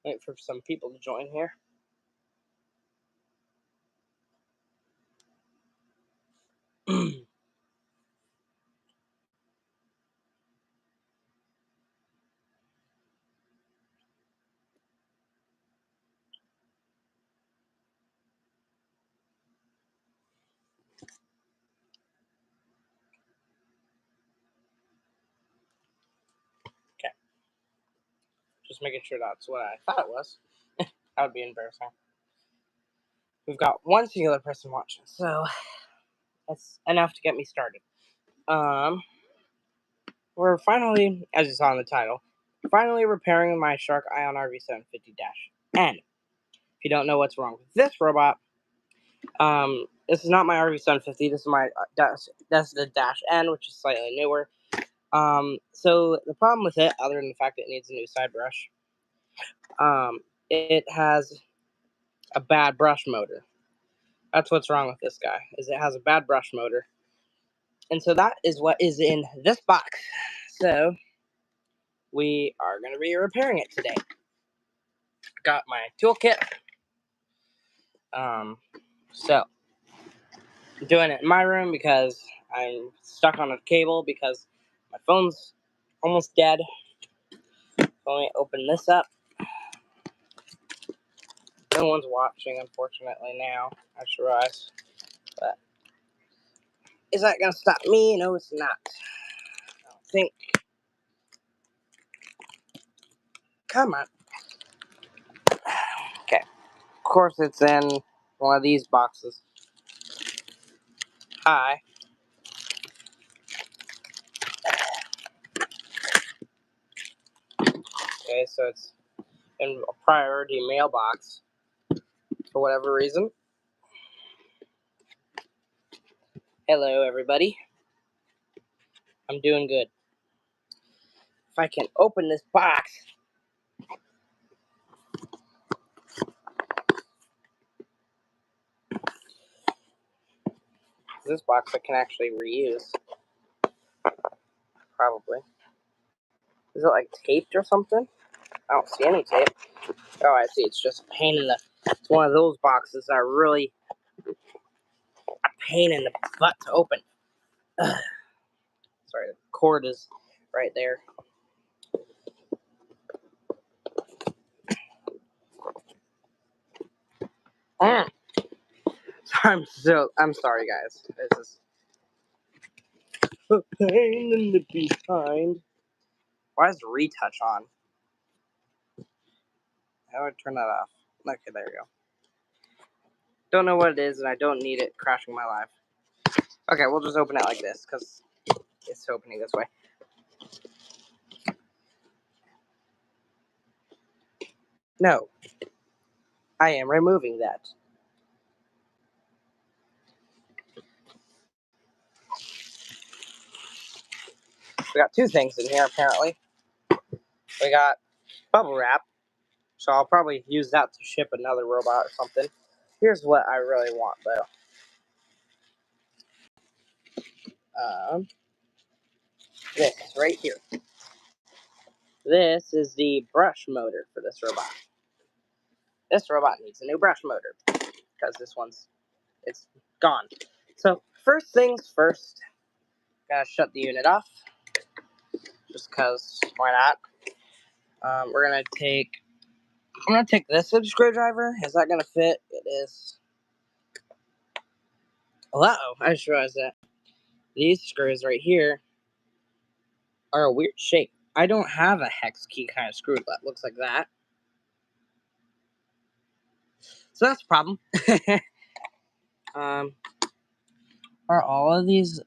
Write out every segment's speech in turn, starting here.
Wait for some people to join here. Okay. Just making sure that's what I thought it was. That would be embarrassing. We've got one singular person watching, so that's enough to get me started. We're finally, as you saw in the title, finally repairing my Shark Ion RV750-N. If you don't know what's wrong with this robot, this is not my RV750. This is my that's the -N, which is slightly newer. So the problem with it, other than the fact that it needs a new side brush, it has a bad brush motor. That's what's wrong with this guy, is it has a bad brush motor. And so that is what is in this box. So we are going to be repairing it today. Got my toolkit. So I'm doing it in my room because I'm stuck on a cable because my phone's almost dead. Let me open this up. No one's watching, unfortunately, now. I just realized. But is that going to stop me? No, it's not. I don't think. Come on. Okay. Of course, it's in one of these boxes. Hi. Okay, so it's in a priority mailbox for whatever reason. Hello, everybody. I'm doing good. If I can open this box. This box I can actually reuse. Probably. Is it like taped or something? I don't see any tape. Oh, I see. It's just a pain in the... It's one of those boxes that are really a pain in the butt to open. Ugh. Sorry, the cord is right there. I'm sorry, guys. This is a pain in the behind. Why is retouch on? How do I turn that off? Okay, there we go. Don't know what it is, and I don't need it crashing my live. Okay, we'll just open it like this, because it's opening this way. No. I am removing that. We got two things in here, apparently. We got bubble wrap, so I'll probably use that to ship another robot or something. Here's what I really want, though. This right here. This is the brush motor for this robot. This robot needs a new brush motor because this one's it's gone. So first things first, gotta shut the unit off. Just because why not? I'm gonna take this screwdriver. Is that gonna fit? It is. Uh-oh, I just realized that these screws right here are a weird shape. I don't have a hex key kind of screw that looks like that. So that's a problem. Are all of these...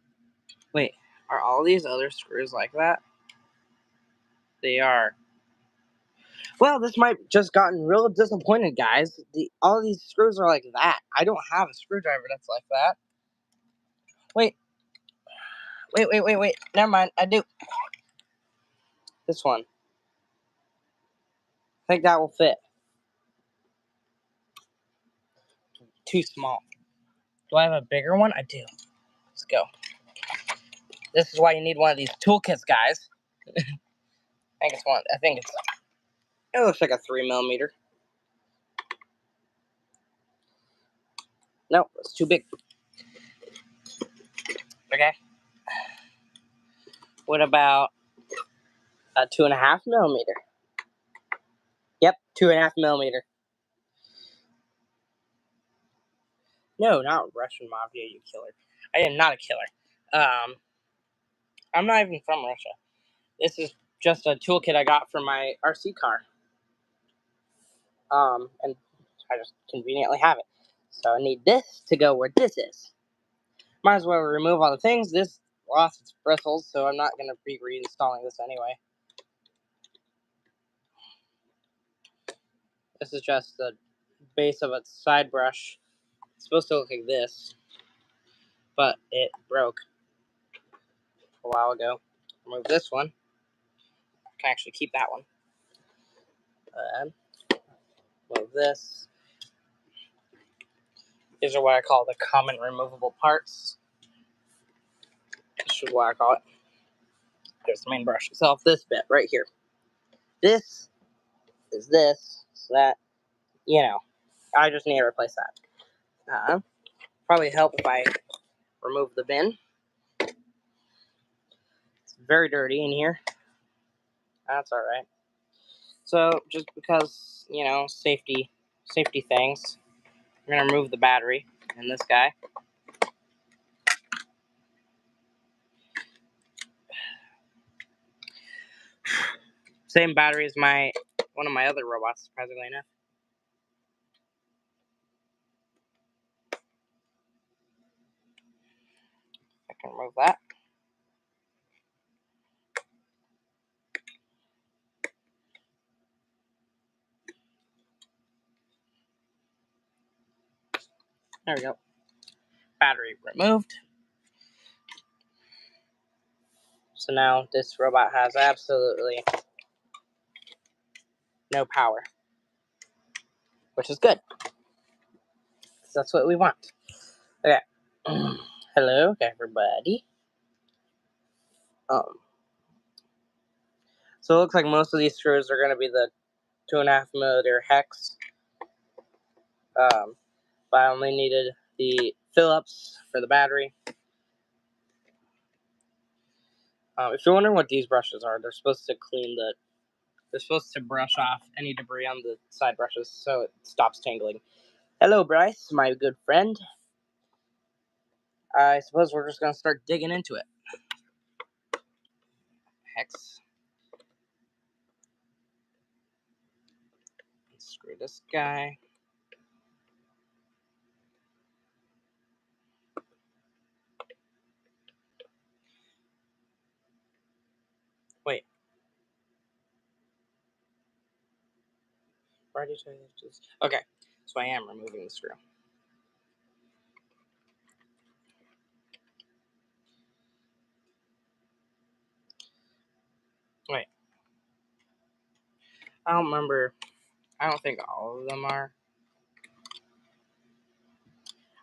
Wait, are all these other screws like that? They are. Well, this might just gotten real disappointed, guys. All these screws are like that. I don't have a screwdriver that's like that. Wait. Never mind, I do. This one. I think that will fit. Too small. Do I have a bigger one? I do. Let's go. This is why you need one of these toolkits, guys. I think it's one. I think it's It looks like a 3mm. No, it's too big. Okay. What about a 2.5mm? Yep, 2.5mm. No, not Russian mafia, you killer. I am not a killer. I'm not even from Russia. This is just a toolkit I got for my RC car. And I just conveniently have it. So I need this to go where this is. Might as well remove all the things. This lost its bristles, so I'm not going to be reinstalling this anyway. This is just the base of its side brush. It's supposed to look like this, but it broke a while ago. Remove this one. I can actually keep that one. And remove this. These are what I call the common removable parts. This is what I call it. There's the main brush itself. This bit right here. This is this, so that, you know, I just need to replace that. Probably help if I remove the bin. It's very dirty in here. That's alright. So, just because, you know, safety things, I'm going to remove the battery in this guy. Same battery as one of my other robots, surprisingly enough. I can remove that. There we go. Battery removed. So now this robot has absolutely no power, which is good. That's what we want. Okay. Hello, everybody. So it looks like most of these screws are going to be the 2.5mm hex. But I only needed the Phillips for the battery. If you're wondering what these brushes are, they're supposed to they're supposed to brush off any debris on the side brushes so it stops tangling. Hello, Bryce, my good friend. I suppose we're just going to start digging into it. Hex. Screw this guy. Wait. Why did I just... Okay, so I am removing the screw. Wait. I don't remember. I don't think all of them are.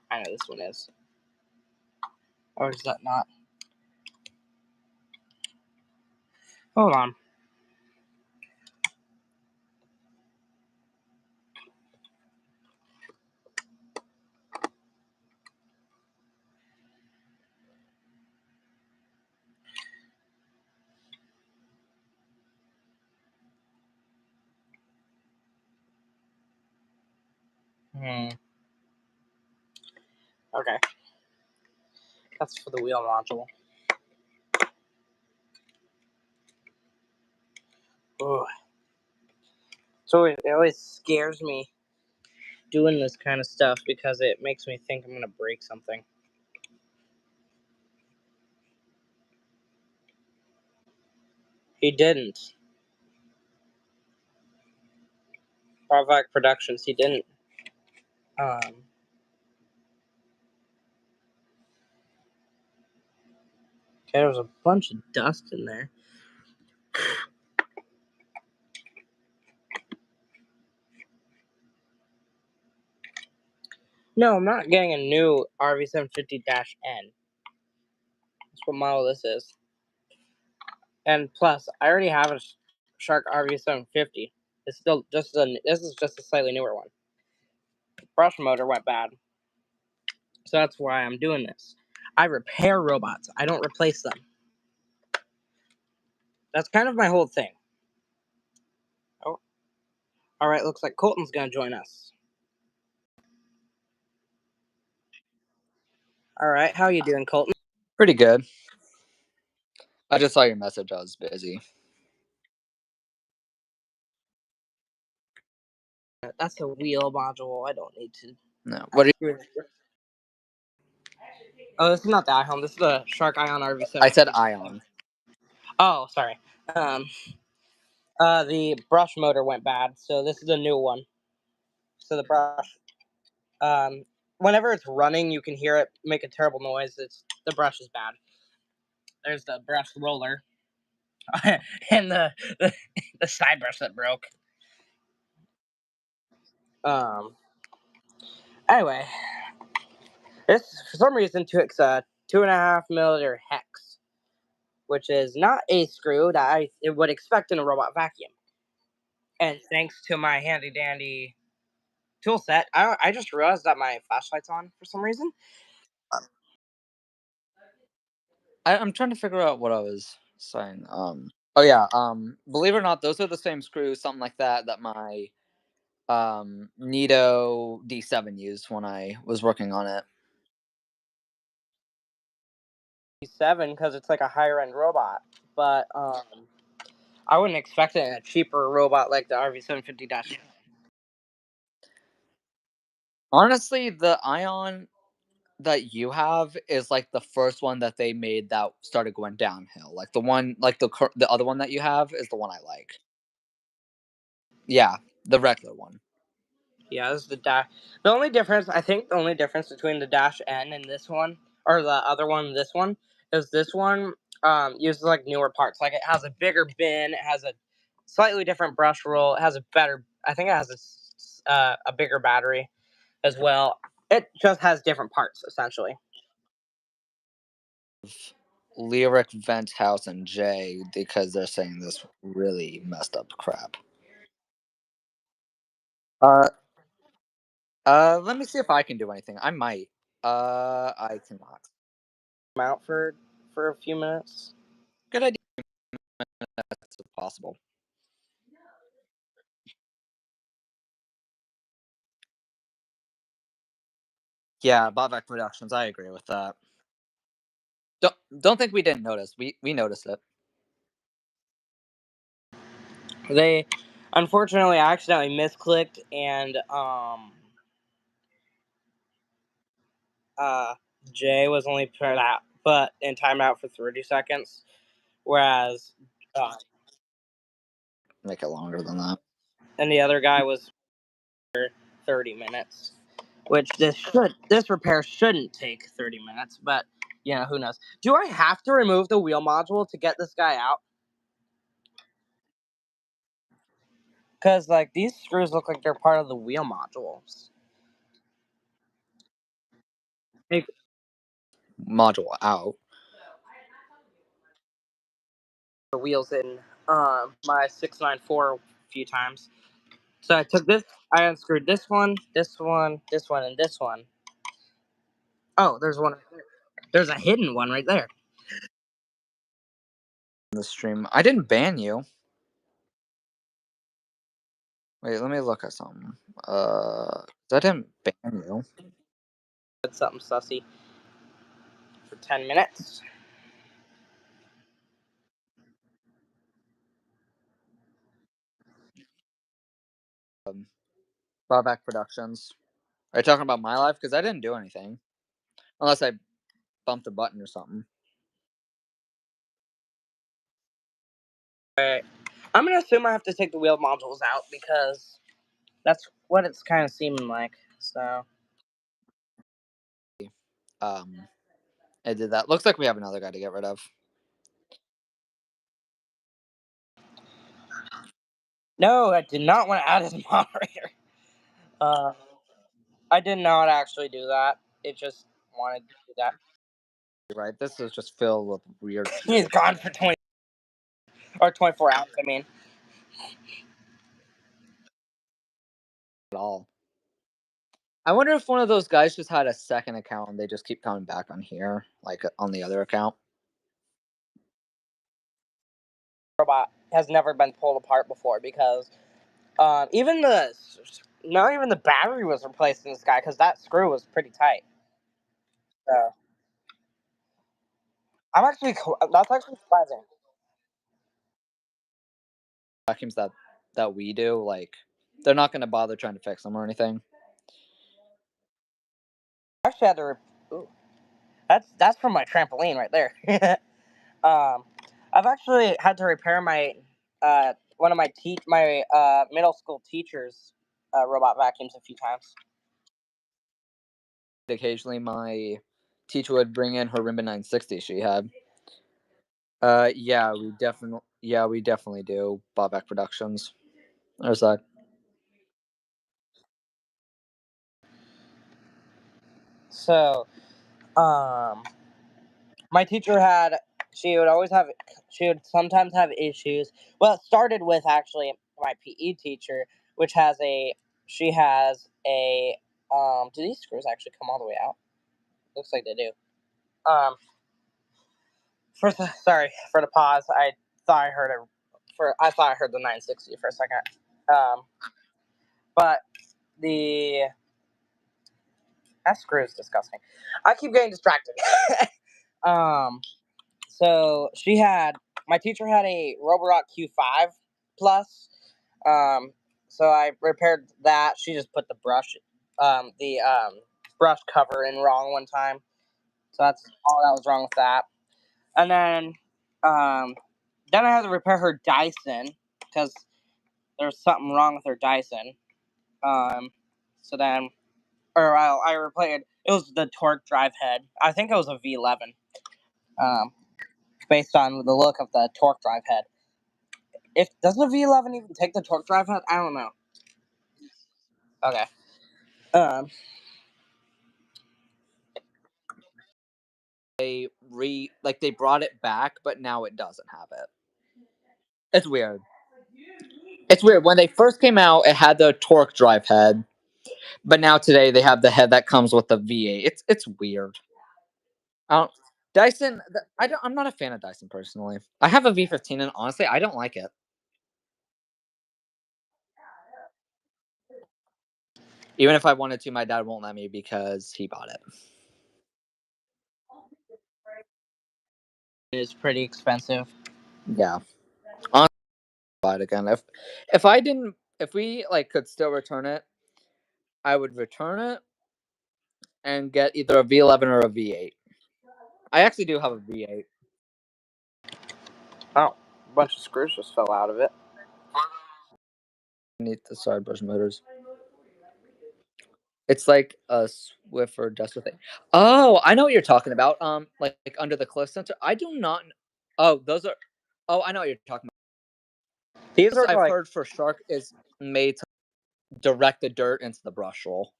I know this one is. Or is that not? Hold on. Okay. That's for the wheel module. Ugh. So it always scares me doing this kind of stuff because it makes me think I'm going to break something. He didn't. Parvac Productions, he didn't. Okay, there was a bunch of dust in there. No, I'm not getting a new RV750-N. That's what model this is. And plus, I already have a Shark RV750. It's still just this is just a slightly newer one. Brush motor went bad, so that's why I'm doing this. I repair robots. I don't replace them. That's kind of my whole thing. Oh, all right. Looks like Colton's gonna join us. All right. How you doing, Colton? Pretty good. I just saw your message. I was busy. That's a wheel module. I don't need to. No. What are you? Oh, this is not the iHome. This is the Shark Ion RV7. I said ion. Oh, sorry. The brush motor went bad, so this is a new one. So the brush, whenever it's running, you can hear it make a terrible noise. The brush is bad. There's the brush roller, and the side brush that broke. Anyway, this for some reason took a 2.5 millimeter hex, which is not a screw that I would expect in a robot vacuum. And thanks to my handy dandy tool set, I just realized that my flashlight's on for some reason. I'm trying to figure out what I was saying. Oh yeah. Believe it or not, those are the same screws, something like that, that my Nito D7 used when I was working on it. 7 because it's like a higher end robot, but I wouldn't expect it in a cheaper robot like the RV750 Honestly, the ion that you have is like the first one that they made that started going downhill. Like the one, like the other one that you have is the one I like. Yeah, the regular one. Yeah, this is the dash. The only difference, I think, the only difference between the Dash N and this one, or the other one and this one, is this one uses like newer parts. Like it has a bigger bin, it has a slightly different brush roll, it has a better. I think it has a bigger battery as well. It just has different parts essentially. Lyric, Vent House, and Jay because they're saying this really messed up crap. Uh, let me see if I can do anything. I might. I cannot. I'm out for a few minutes. Good idea. That's possible. Yeah, Bobak Productions. I agree with that. Don't think we didn't notice. We noticed it. They, unfortunately, I accidentally misclicked and uh Jay was only put in timeout for 30 seconds, whereas Make it longer than that. and the other guy was for 30 minutes. Which this repair shouldn't take 30 minutes, but who knows? Do I have to remove the wheel module to get this guy out? Because like these screws look like they're part of the wheel modules. Take Module out. the wheels in my 694 a few times. So I took this, I unscrewed this one, this one, this one, and this one. Oh, there's one right there. There's a hidden one right there. In the stream, I didn't ban you. Wait, let me look at something. I didn't ban you. That's something sussy for 10 minutes. Bobak Productions. Are you talking about my life? Because I didn't do anything, unless I bumped a button or something. Alright. I'm gonna assume I have to take the wheel modules out because that's what it's kind of seeming like. So I did that. Looks like we have another guy to get rid of. no, I did not want to add as moderator. I did not actually do that. It just wanted to do that. Right, this is just filled with weird people. He's gone for 20 or 24 hours. I mean, at all. I wonder if one of those guys just had a second account and they just keep coming back on here, like on the other account. Robot has never been pulled apart before because even the not even the battery was replaced in this guy because that screw was pretty tight. So that's actually surprising. Vacuums that we do, like they're not going to bother trying to fix them or anything. I actually had to. Ooh, that's from my trampoline right there. I've actually had to repair my one of my middle school teachers' robot vacuums a few times. Occasionally, my teacher would bring in her Rimba 960 she had. Yeah, we definitely do. Bobak Productions. There's that. So, my teacher had she would always have she would sometimes have issues. Well, it started with actually my PE teacher, which has a she has a do these screws actually come all the way out? Looks like they do. Um, sorry for the pause. I thought I heard the 960 for a second. Um, but the that screw is disgusting. I keep getting distracted. um, so my teacher had a Roborock Q5 Plus. Um, so I repaired that. She just put the brush cover in wrong one time. So that's all that was wrong with that. And then I had to repair her Dyson because there was something wrong with her Dyson. Um, so then, I replaced it was the torque drive head. I think it was a V11. Um, based on the look of the torque drive head. If does the V11 even take the torque drive head? I don't know. Okay. Um, They brought it back, but now it doesn't have it. It's weird. It's weird. When they first came out, it had the torque drive head, but now today they have the head that comes with the V8. It's weird. I don't, Dyson. I'm not a fan of Dyson personally. I have a V15, and honestly, I don't like it. Even if I wanted to, my dad won't let me because he bought it. it is pretty expensive. Yeah, honestly, I'll buy it again. If we like could still return it, I would return it and get either a V11 or a V8. I actually do have a V8. Oh, a bunch of screws just fell out of it. I need the side brush motors. It's like a Swiffer Duster thing. Oh, I know what you're talking about. Like under the cliff sensor. I do not. Oh, those are. Oh, I know what you're talking These about. are I've like heard for Shark is made to direct the dirt into the brush roll.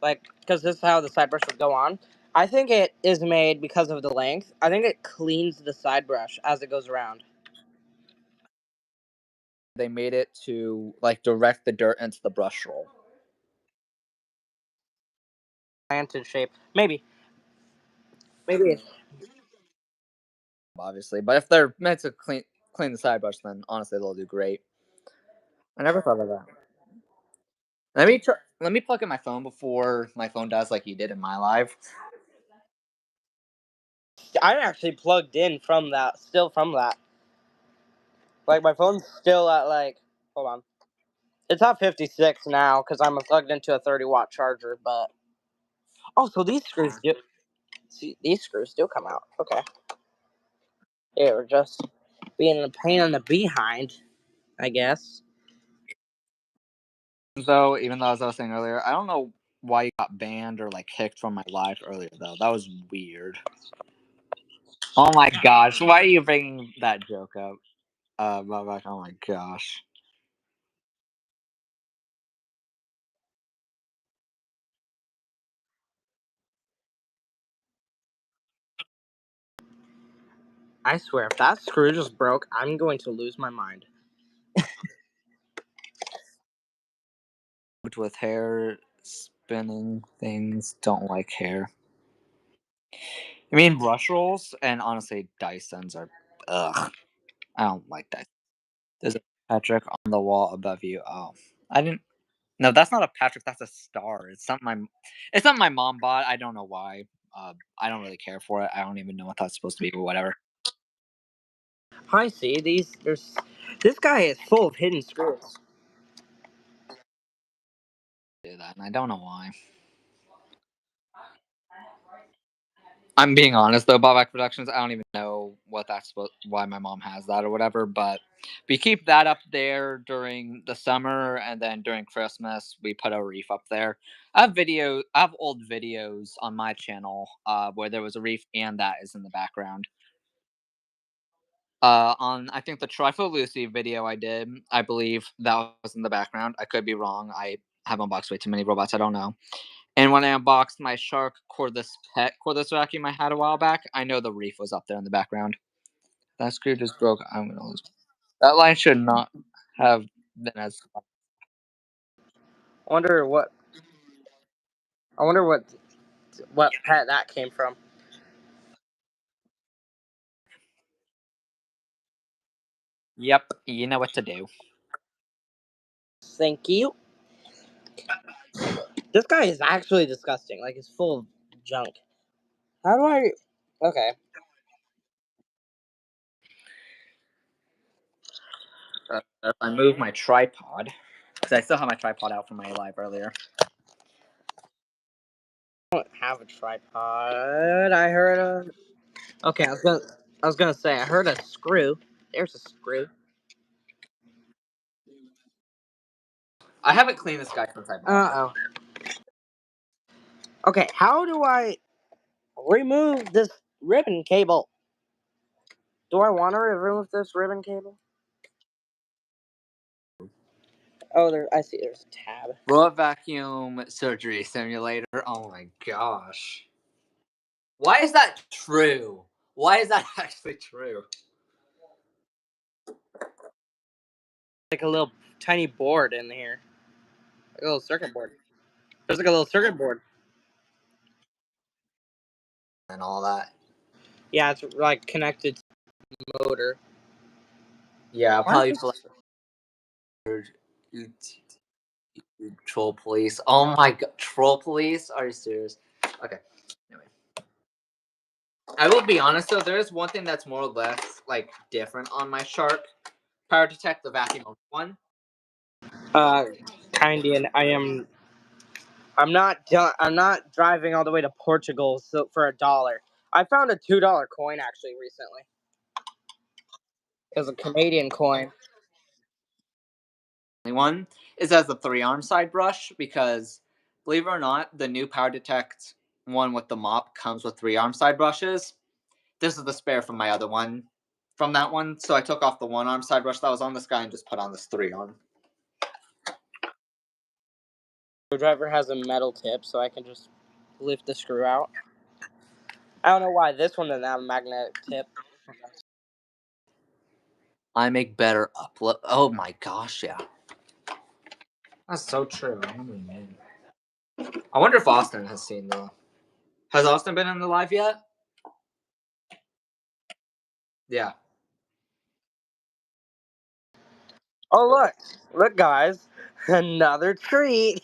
because this is how the side brush would go on. I think it is made because of the length. I think it cleans the side brush as it goes around. They made it to like direct the dirt into the brush roll. Planted shape, maybe. Maybe. Obviously, but if they're meant to clean the side brush, then honestly they'll do great. I never thought of that. Let me plug in my phone before my phone dies like you did in my live. I actually plugged in from that. Still from that. Like my phone's still at like. Hold on. It's at 56 now because I'm plugged into a 30-watt charger. But so these screws do. See, these screws do come out. Okay. They were just being a pain in the behind, I guess. Though, even though as I was saying earlier, I don't know why you got banned or like kicked from my live earlier. Though that was weird. Oh my gosh, why are you bringing that joke up? Bobak, oh my gosh. I swear, if that screw just broke, I'm going to lose my mind. with hair spinning things. Don't like hair. I mean, brush rolls and honestly, Dysons are. Ugh. I don't like Dyson. There's a Patrick on the wall above you. Oh, I didn't. No, that's not a Patrick. That's a star. It's something my. It's something my mom bought. I don't know why. I don't really care for it. I don't even know what that's supposed to be, but whatever. I see these. This guy is full of hidden screws. Do that, and I don't know why. I'm being honest though, Bobak Productions. I don't even know what that's supposed, why my mom has that or whatever. But we keep that up there during the summer, and then during Christmas we put a reef up there. I have old videos on my channel where there was a reef and that is in the background. On I think the Trifle Lucy video I did, I believe that was in the background. I could be wrong. I have unboxed way too many robots. I don't know. And when I unboxed my Shark cordless pet cordless vacuum I had a while back, I know the reef was up there in the background. That screw just broke. I'm gonna lose. That line should not have been as. I wonder what. I wonder what pet that came from. Yep, you know what to do. Thank you. This guy is actually disgusting. Like, he's full of junk. How do I? Okay. If I move my tripod, because I still have my tripod out from my live earlier. I don't have a tripod. I heard a. Okay, I was gonna say I heard a screw. There's a screw. I haven't cleaned this guy since I bought it. Oh. Okay, how do I remove this ribbon cable? Do I want to remove this ribbon cable? Oh, there. I see. There's a tab. Robot vacuum surgery simulator. Oh my gosh. Why is that true? Why is that actually true? Like a little tiny board in here. Like a little circuit board. There's like a little circuit board. And all that. Yeah, it's like connected to the motor. Yeah, Why probably is for this- like troll police. Oh my god, troll police? Are you serious? Okay. Anyway, I will be honest though. There is one thing that's more or less like different on my Shark Power Detect, the vacuum one. Kinda. And I am. I'm not driving all the way to Portugal for $1. I found a $2 coin actually recently. It was a Canadian coin. One is as a 3-arm side brush because, believe it or not, the new Power Detect one with the mop comes with 3-arm side brushes. This is the spare from my other one, from that one. So I took off the 1-arm side brush that was on this guy and just put on this 3-arm. Screwdriver has a metal tip, so I can just lift the screw out. I don't know why this one doesn't have a magnetic tip. I make better upload. Oh my gosh, yeah. That's so true. I wonder if Austin has seen the. Has Austin been in the live yet? Yeah. Oh look, guys, another treat.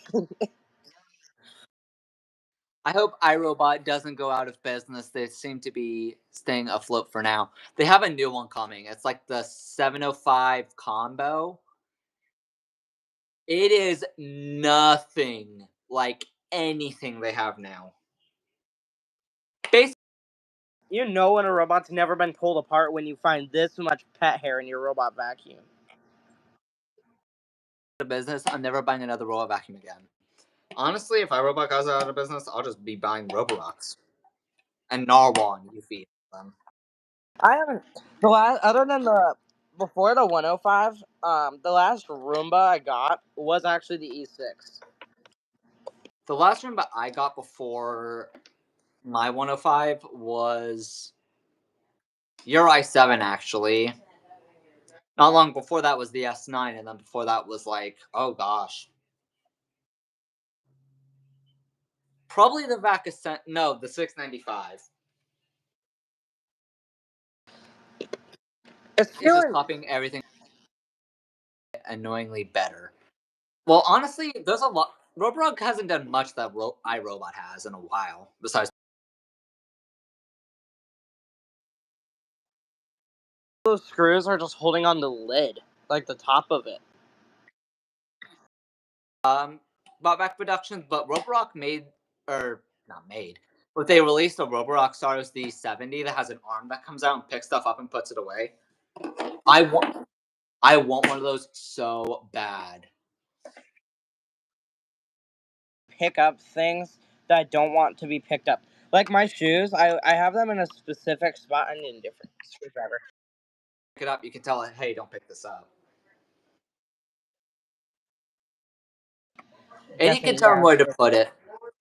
I hope iRobot doesn't go out of business. They seem to be staying afloat for now. They have a new one coming. It's like the 705 combo. It is nothing like anything they have now. Basically, You know when a robot's never been pulled apart when you find this much pet hair in your robot vacuum. the business, I'm never buying another robot vacuum again. Honestly, if iRobot goes out of business, I'll just be buying Roborox and Narwhal and Yuffie. I haven't the last other than the before the 105. The last Roomba I got was actually the E6. The last Roomba I got before my 105 was your i7 actually. Not long before that was the S9, and then before that was like, oh gosh. Probably the vac ascent. No, the 695. It's It's just feeling copying everything annoyingly better. Well, honestly, there's a lot. Roborock hasn't done much that iRobot has in a while. Besides, those screws are just holding on the lid, like the top of it. brought back productions, but Roborock made, or not made, but they released a Roborock Stars D70 that has an arm that comes out and picks stuff up and puts it away. I want, I want one of those so bad. Pick up things that I don't want to be picked up. Like my shoes, I have them in a specific spot. I need a different screwdriver. Pick it up, you can tell it, hey, don't pick this up. And you can Guessing, tell them yeah. where to put it.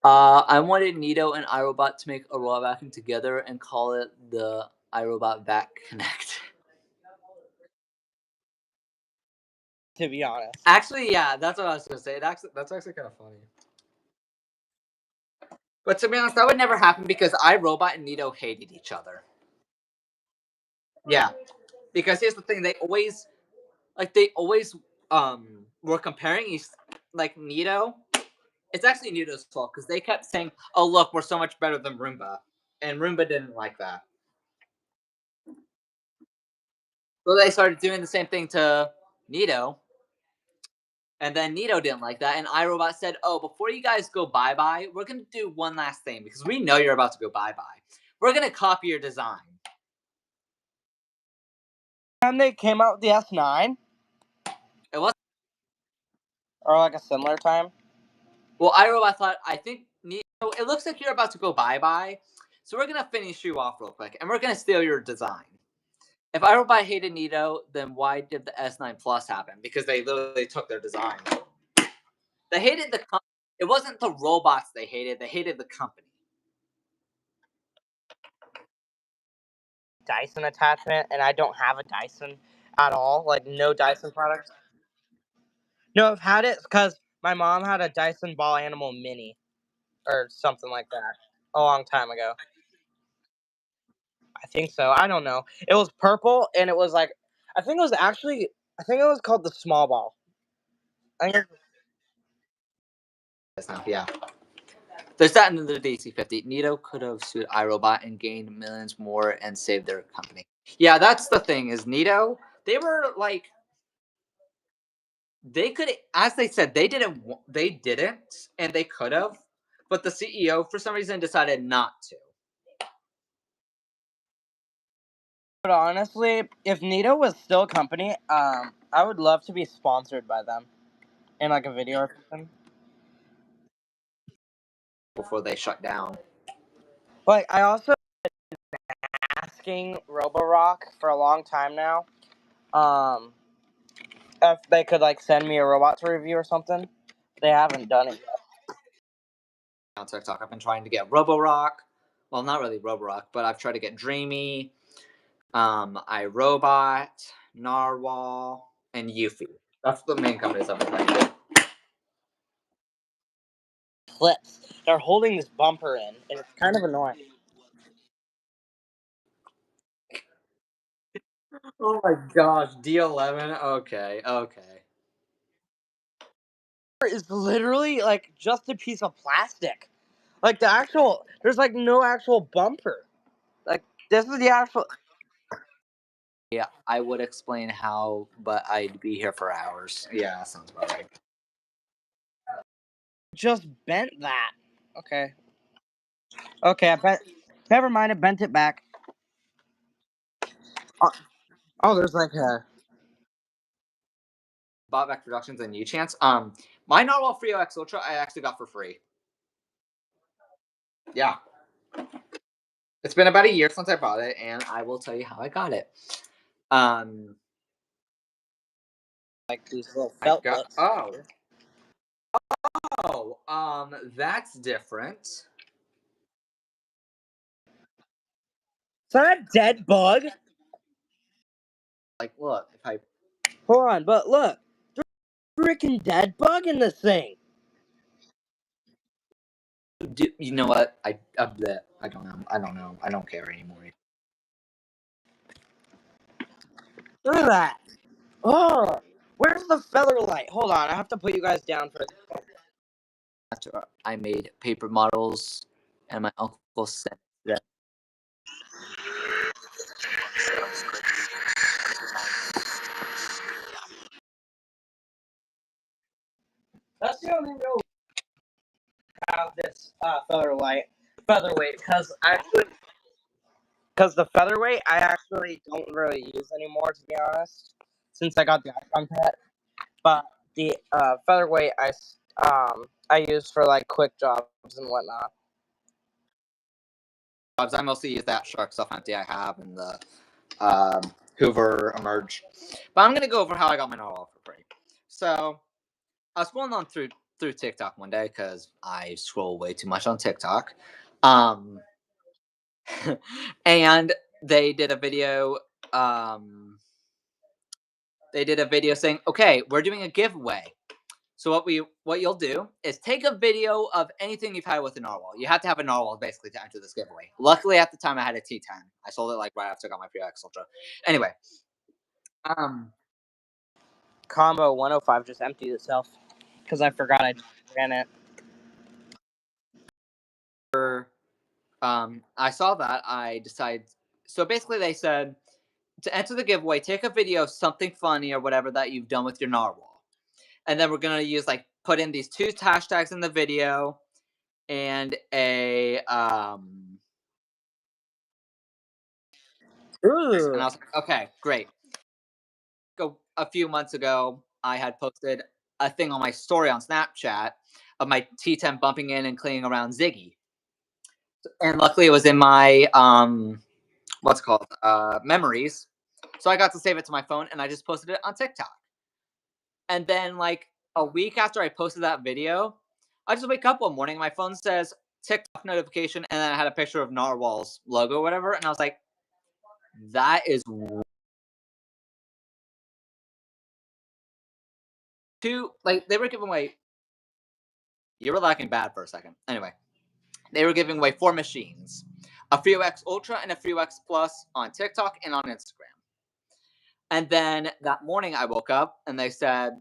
I wanted Nito and iRobot to make a robot vacuum together and call it the iRobot Vac Connect. To be honest, Actually, yeah, that's what I was gonna say. That's actually kind of funny. But to be honest, that would never happen because iRobot and Nito hated each other. Yeah, because here's the thing: they always were comparing each, like Nito. It's actually Nito's fault because they kept saying, "Oh, look, we're so much better than Roomba," and Roomba didn't like that. So they started doing the same thing to Nito, and then Nito didn't like that, and iRobot said, "Oh, before you guys go bye bye, we're gonna do one last thing because we know you're about to go bye bye. We're gonna copy your design." and they came out with the S9 It was or like a similar time. well, iRobot thought, I think Nito, it looks like you're about to go bye bye, so we're gonna finish you off real quick, and we're gonna steal your design. If iRobot hated Nito, then why did the S9 Plus happen? Because they literally took their design. They hated the company. It wasn't the robots they hated the company. Dyson attachment, and I don't have a Dyson at all. Like no Dyson products. No, I've had it because my mom had a Dyson Ball Animal Mini or something like that a long time ago. I think so. I don't know. It was purple, and it was like I think it was actually I think it was called the small ball. I think Yeah. There's that in the DC-50. Nito could have sued iRobot and gained millions more and saved their company. Yeah, that's the thing. Is Nito? They were like, they could, as they said, they didn't, and they could have, but the CEO for some reason decided not to. But honestly, if Nito was still a company, I would love to be sponsored by them in like a video or something. Before they shut down. Like I also asking Roborock for a long time now. If they could like send me a robot to review or something. They haven't done it yet. On TikTok, I've been trying to get Roborock. Well, not really Roborock, but I've tried to get Dreamy, iRobot, Narwhal, and Yuffie. That's the main companies I've been trying to get. Clips. They're holding this bumper in, and it's kind of annoying. Oh my gosh, D11. Okay, okay. Is literally like just a piece of plastic. Like the actual, there's like no actual bumper. Like this is the actual. Yeah, I would explain how, but I'd be here for hours. Yeah, that sounds about right. Just bent that. Okay. Okay, I bet. Never mind, I bent it back. Oh, oh, there's like a. Botback Productions and U Chance. My Narwhal Frio X Ultra I actually got for free. Yeah. It's been about a year since I bought it, and I will tell you how I got it. Like these little I felt got books. that's different. Is that a dead bug? Like, look, if I Hold on, but look. There's a freaking dead bug in this thing. You know what? I don't know. I don't know. I don't care anymore. Look at that. Oh, where's the feather light? Hold on, I have to put you guys down for. After I made paper models, and my uncle said that. That's the only real have this featherweight because the featherweight I actually don't really use anymore, to be honest, since I got the icon pet. But the featherweight I use for like quick jobs and whatnot. I mostly use that Shark Stuff Empty I have and the Hoover Emerge. But I'm gonna go over how I got my narwhal for free. So I was scrolling on through TikTok one day because I scroll way too much on TikTok. Um, and they did a video. They did a video saying, "Okay, we're doing a giveaway. So what you'll do is take a video of anything you've had with a narwhal. You have to have a narwhal basically to enter this giveaway. Luckily, at the time, I had a T10. I sold it like right after I got my PX Ultra. Anyway, um, Combo 105 just emptied itself because I forgot I ran it. I saw that. I decided. So basically, they said to enter the giveaway, take a video of something funny or whatever that you've done with your narwhal, and then we're gonna use like put in these two hashtags in the video and a Ooh. and I was like, okay, great. A few months ago, I had posted a thing on my story on Snapchat of my T10 bumping in and cleaning around Ziggy, and luckily it was in my what's it called memories, so I got to save it to my phone, and I just posted it on TikTok. And then like a week after I posted that video, I just wake up one morning, my phone says TikTok notification, and then I had a picture of Narwhal's logo, or whatever, and I was like, that is too like they were giving away. You were lacking bad for a second. Anyway, they were giving away 4 machines, a FreeOX Ultra and a FreeOX Plus on TikTok and on Instagram. And then that morning I woke up and they said,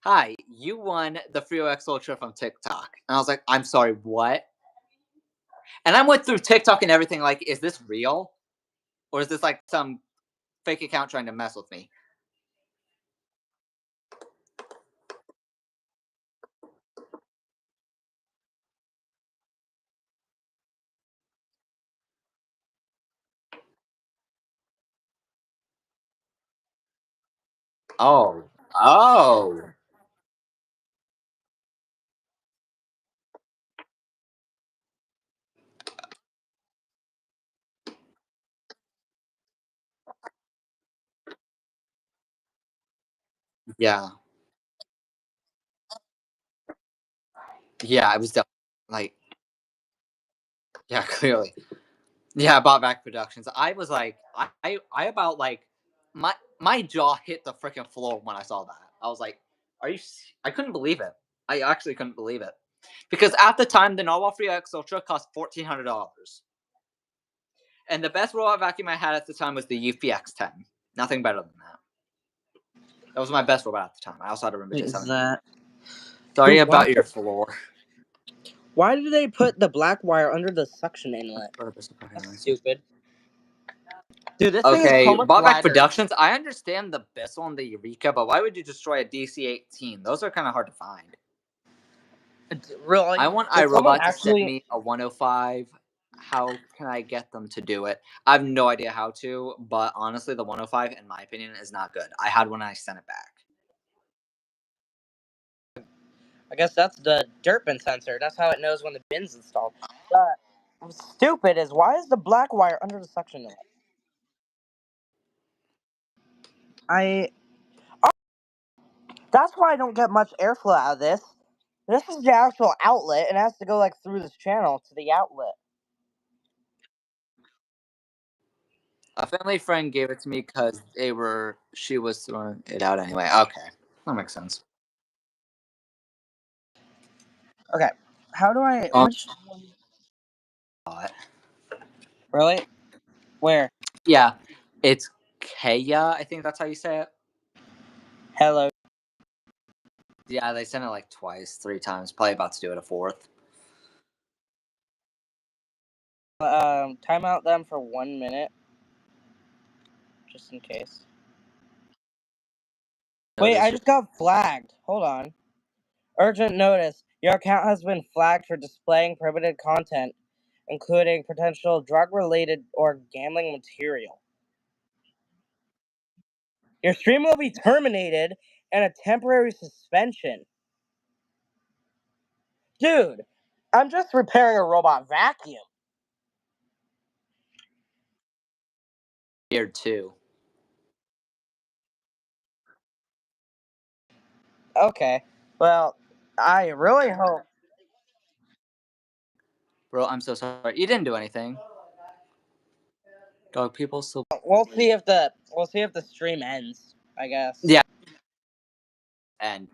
"Hi, you won the FreeOX Ultra from TikTok." And I was like, "I'm sorry, what?" And I went through TikTok and everything like, is this real? Or is this like some fake account trying to mess with me? Oh. Oh. Yeah. Yeah, I was definitely like, yeah, clearly. Yeah, I bought back productions. I was like, I about like my jaw hit the freaking floor when I saw that. I was like, are you? I couldn't believe it. I actually couldn't believe it because at the time the Narwhal Free X Ultra cost $1,400, and the best robot vacuum I had at the time was the UPX10. Nothing better than that. That was my best robot at the time. I also had a Roomba Is J7. that? Sorry Dude, about your floor. why did they put the black wire under the suction inlet? That's stupid. Dude, this thing is Okay, so much bought back lighter. productions. I understand the Bissell and the Eureka, but why would you destroy a DC-18? Those are kind of hard to find. Really? I want Did someone iRobot to send actually? me a 105. How can I get them to do it? I have no idea how to, but honestly, the 105, in my opinion, is not good. I had one and I sent it back. I guess that's the dirt bin sensor. That's how it knows when the bin's installed. But what's stupid is why is the black wire under the suction inlet? I. Oh, that's why I don't get much airflow out of this. This is the actual outlet, and it has to go like through this channel to the outlet. A family friend gave it to me because she was throwing it out anyway. Okay, that makes sense. Okay. How do I? Which? What? Really? Where? Yeah, it's Kaya. I think that's how you say it. Hello. Yeah, they sent it like twice, 3 times. Probably about to do it a fourth. Time out them for 1 minute, just in case. Wait, I just got flagged. Hold on. Urgent notice. Your account has been flagged for displaying prohibited content, including potential drug-related or gambling material. Your stream will be terminated and a temporary suspension. Dude, I'm just repairing a robot vacuum. Weird too. Okay. Well, I really hope. Bro, I'm so sorry. You didn't do anything. Dog people still. We'll see if the stream ends, I guess. Yeah. And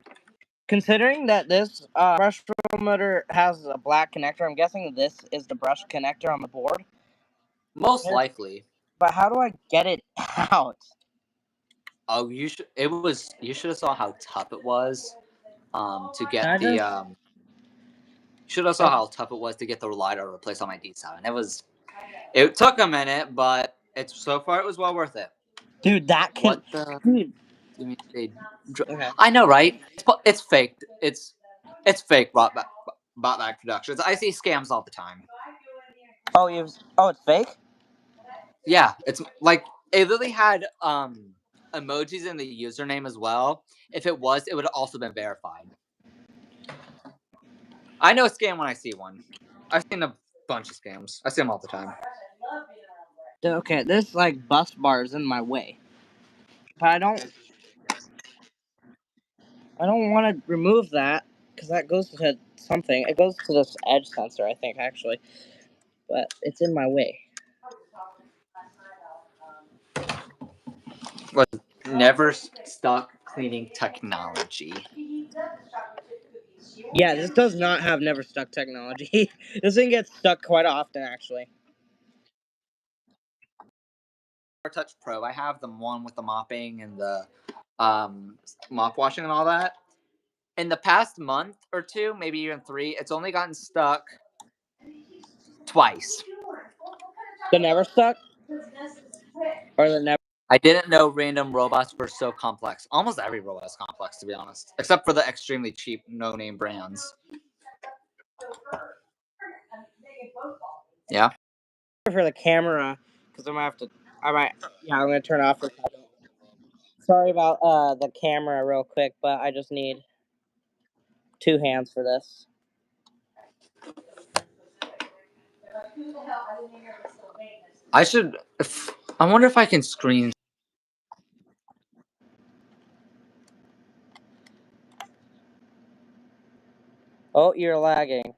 Considering that this brush motor has a black connector, I'm guessing this is the brush connector on the board. most likely. But how do I get it out? Oh, you should. It was. You should have saw how tough it was. To get Can I the. just- Should have saw how tough it was to get the LiDAR replaced on my D7. It was. It took a minute, but it's so far it was well worth it. Dude, that can. What the? Dude. You mean they? Okay. I know, right? It's fake. It's fake. Botback Productions. I see scams all the time. Oh, it's fake? Yeah, it's like it literally had emojis in the username as well. If it was, it would have also been verified. I know a scam when I see one. I've seen a bunch of scams. I see them all the time. Okay, this like bus bar is in my way. But I don't want to remove that because that goes to something. It goes to this edge sensor, I think, actually. But it's in my way. Was never stuck cleaning technology. Yeah, this does not have never stuck technology. This thing gets stuck quite often, actually. Touch Pro. I have the one with the mopping and the mop washing and all that. In the past month or two, maybe even 3, it's only gotten stuck twice. The never stuck? Or the never. I didn't know random robots were so complex. Almost every robot is complex, to be honest, except for the extremely cheap, no-name brands. Yeah. For the camera, because I'm gonna turn off for a second. Sorry about the camera real quick, but I just need 2 hands for this. I should. I wonder if I can screen. Oh, you're lagging.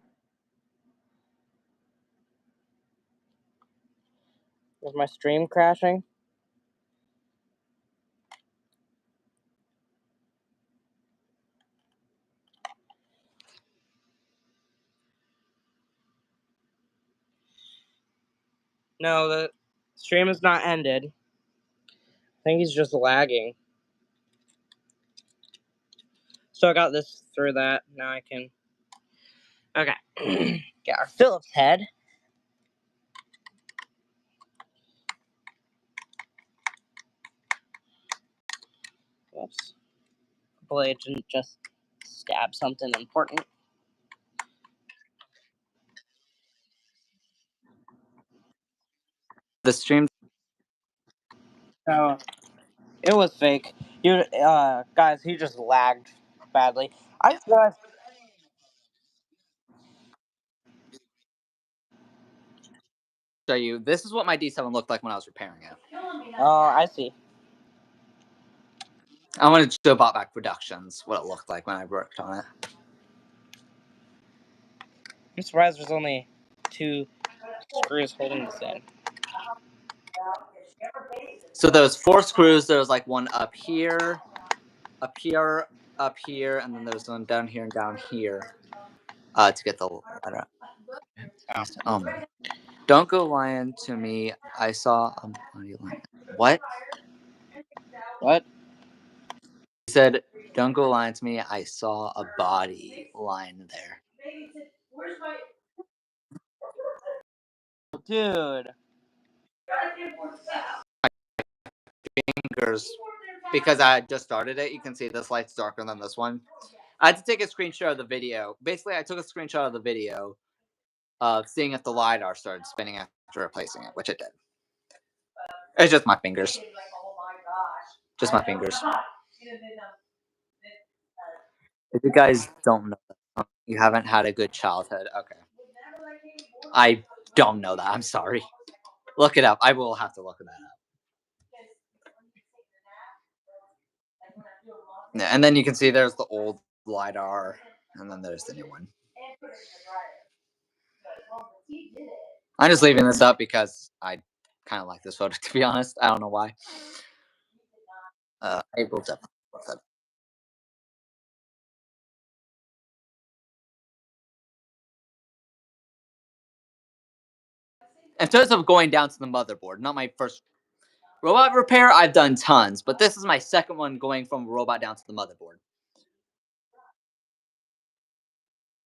Is my stream crashing? No, the stream is not ended. I think he's just lagging. So I got this through that. Now I can. Okay. Get our Phillips head. Whoops. Hopefully it didn't just stab something important. The stream. Oh, it was fake. You guys, he just lagged badly. I just realized. Show you. This is what my D7 looked like when I was repairing it. Oh, I see. I wanted to show Botback Productions what it looked like when I worked on it. I'm surprised there's only 2 screws holding this in. So those 4 screws. There was like one up here, up here, up here, and then there's one down here and down here. to get the letter. Don't go lying to me. I saw a body line. What? What? He said, "Don't go lying to me. I saw a body lying there." Dude. Fingers, because I just started it. You can see this light's darker than this one. I had to take a screenshot of the video. Basically, I took a screenshot of the video of seeing if the lidar started spinning after replacing it, which it did. It's just my fingers. Just my fingers. If you guys don't know that, you haven't had a good childhood. Okay. I don't know that. I'm sorry. Look it up. I will have to look that up. Yeah, and then you can see there's the old lidar, and then there's the new one. I'm just leaving this up because I kind of like this photo, to be honest. I don't know why. I will definitely put that. In terms of going down to the motherboard, not my first robot repair, I've done tons, but this is my second one going from robot down to the motherboard.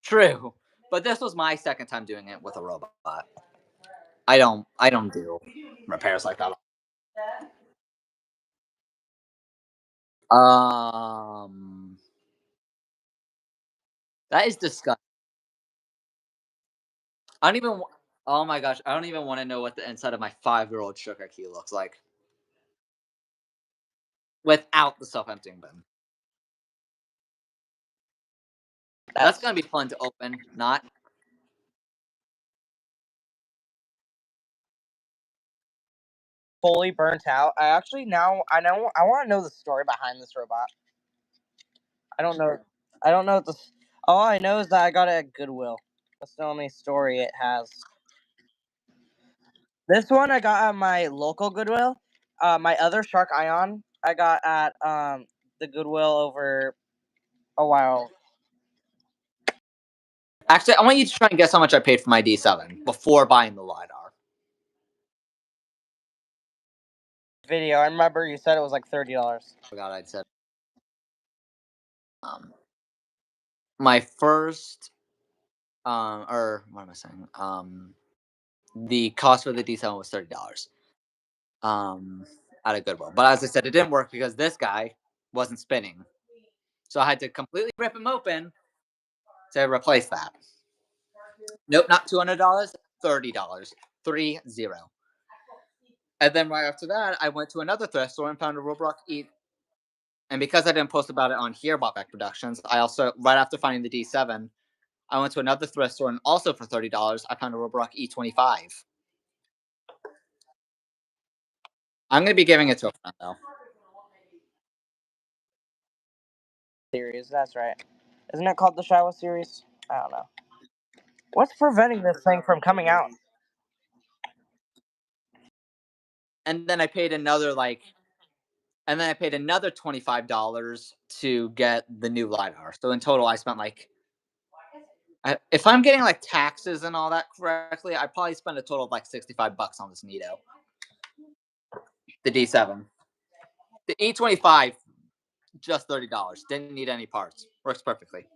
True, but this was my second time doing it with a robot. I don't do repairs like that. Um, that is disgusting. I don't even. Oh my gosh, I don't even want to know what the inside of my 5-year-old sugar key looks like without the self-emptying bin. That's gonna be fun to open. Not. Fully burnt out. I actually now I want to know the story behind this robot. I don't know. I don't know this. All I know is that I got it at Goodwill. That's the only story it has. This one I got at my local Goodwill. My other Shark Ion I got at the Goodwill over a while. Actually, I want you to try and guess how much I paid for my D7 before buying the lidar. Video. I remember you said it was like $30. I forgot I'd said. My first, or what am I saying? The cost for the D7 was $30. At a Goodwill, but as I said, it didn't work because this guy wasn't spinning, so I had to completely rip him open to replace that. Nope, not $200, $30, 30. And then right after that, I went to another thrift store and found a Roblox Eat. And because I didn't post about it on here, Bought Back Productions, I also, right after finding the D7, I went to another thrift store and also for $30, I found a Roblox E25. I'm going to be giving it to a friend, though. Series. That's right. Isn't it called the Shiloh series? I don't know. What's preventing this thing from coming out? And then I paid another, and then I paid another $25 to get the new LiDAR. So in total, I spent if I'm getting taxes and all that correctly, I probably spent a total of $65 on this Nito. The D7. The E25, just $30. Didn't need any parts. Works perfectly.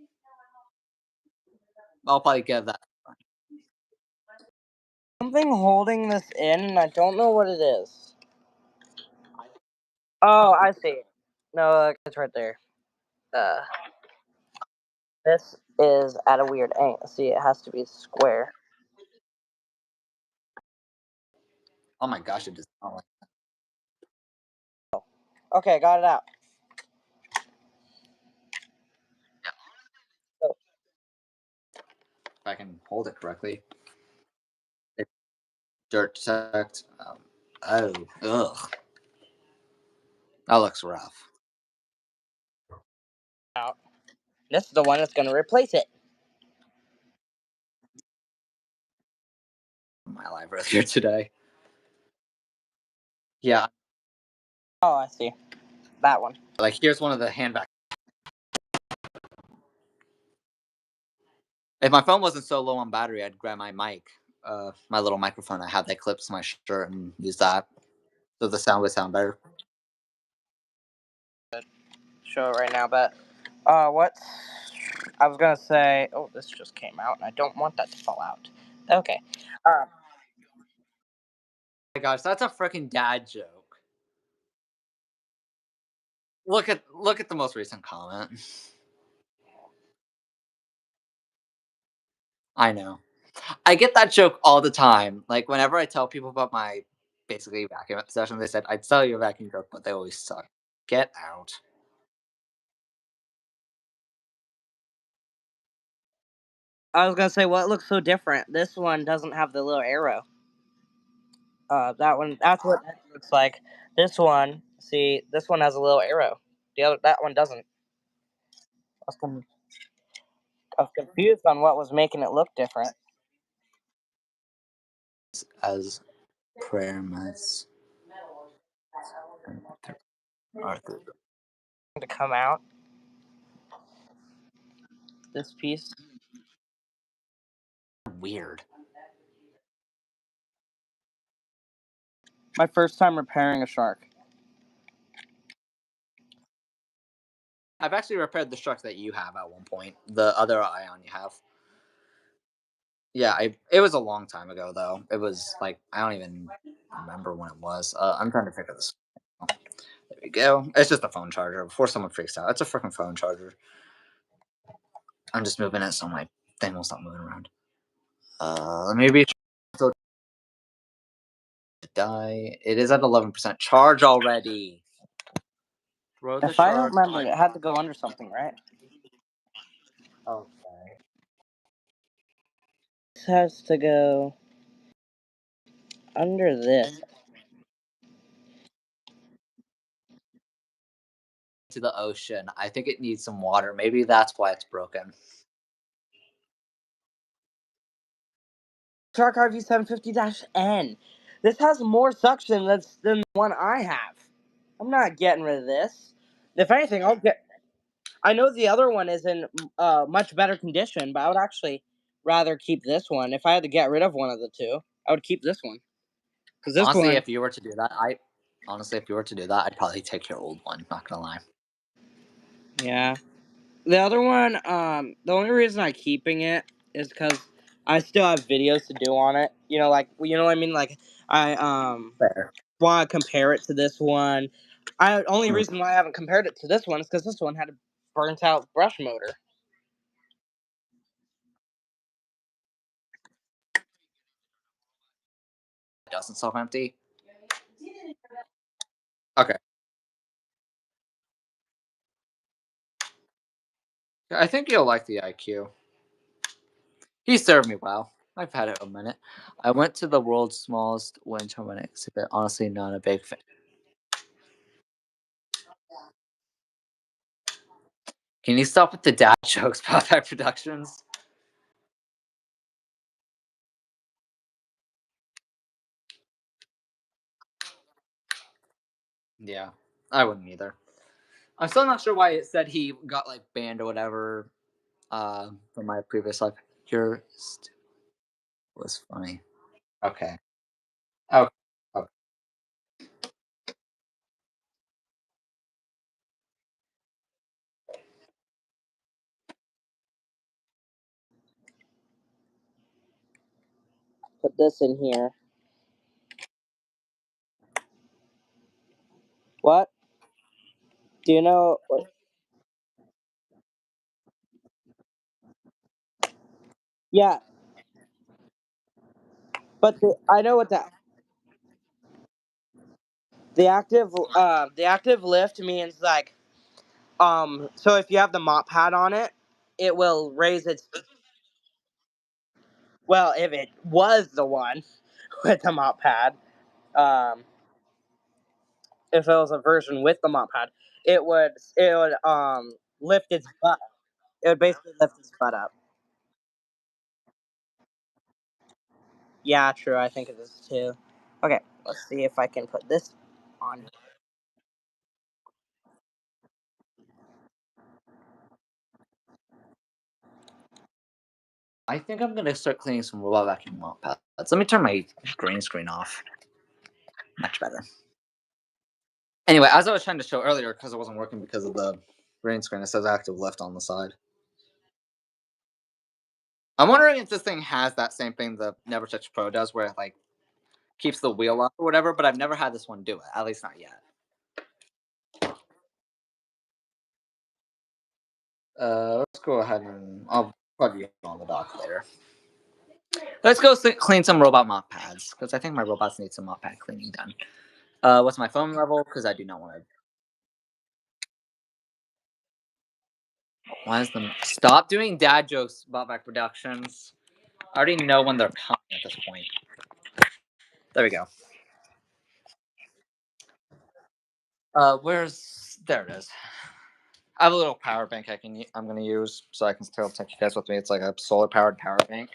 I'll probably give that. Something holding this in, and I don't know what it is. Oh, I see. No, it's right there. This is at a weird angle. See, it has to be square. Oh my gosh, it just. Okay, got it out. So, If I can hold it correctly. Dirt detect. Oh, ugh. That looks rough. out. This is the one that's going to replace it. My life earlier today. Yeah. Oh, I see. That one. Here's one of the handbags. If my phone wasn't so low on battery, I'd grab my mic, my little microphone I have that clips to my shirt and use that so the sound would sound better. Show it right now, but what I was gonna say. Oh, this just came out, and I don't want that to fall out. Okay. Uh, Oh my gosh, that's a freaking dad joke. Look at the most recent comment. I know. I get that joke all the time. Like whenever I tell people about my basically vacuum session, they said I'd sell you a vacuum joke, but they always suck. Get out. I was gonna say, what looks so different? This one doesn't have the little arrow. That one. That's what that looks like. This one. See, this one has a little arrow. The other, that one doesn't. I was, con- I was confused on what was making it look different. As prayer myths are To come out this piece. weird. My first time repairing a shark. I've actually repaired the truck that you have at one point. The other ion you have. Yeah, it was a long time ago though. It was like I don't even remember when it was. I'm trying to figure this. There we go. It's just a phone charger. Before someone freaks out, it's a freaking phone charger. I'm just moving it so my thing will stop moving around. Maybe still die. It is at 11% charge already. Throw the If I don't shark remember, on. it had to go under something, right? Okay. This has to go under this. To the ocean. I think it needs some water. Maybe that's why it's broken. Shark RV 750-N. This has more suction than the one I have. I'm not getting rid of this. If anything, I'll get. I know the other one is in much better condition, but I would actually rather keep this one. If I had to get rid of one of the two, I would keep this one. Because this Honestly, one, if you were to do that, if you were to do that, I'd probably take your old one. Not gonna lie. yeah. The other one, the only reason I'm keeping it is because I still have videos to do on it. You know what I mean? Like, I Fair. want to compare it to this one. Only Mm. reason why I haven't compared it to this one is because this one had a burnt out brush motor. It doesn't self-empty. Okay. I think you'll like the IQ. He served me well. I've had it a minute. I went to the world's smallest wind turbine exhibit. Honestly, not a big fan. Can you stop with the dad jokes about that productions? Yeah, I wouldn't either. I'm still not sure why it said he got like banned or whatever from my previous life. Was funny. Okay. Okay. Okay. Put this in here. What? Do you know? Yeah, but I know what the active lift means, like, so if you have the mop pad on it, it will raise its. Well, if it was the one with the mop pad, um, if it was a version with the mop pad, it would lift its butt. It would basically lift its butt up. Yeah, true. I think it is too. Okay, let's see if I can put this on. I think I'm gonna start cleaning some robot vacuum mop pads. Let me turn my green screen off. Much better. Anyway, as I was trying to show earlier, because it wasn't working because of the green screen, it says active lift on the side. I'm wondering if this thing has that same thing the Never Touch Pro does, where it like keeps the wheel up or whatever. But I've never had this one do it. At least not yet. Let's go ahead and I'll plug you on the dock later. Let's go clean some robot mop pads because I think my robots need some mop pad cleaning done. What's my phone level? Because I do not want to. Why is them stop doing dad jokes about my productions? I already know when they're coming at this point. There we go. Where's there it is. I have a little power bank I'm gonna use so I can still take you guys with me. It's like a solar powered power bank.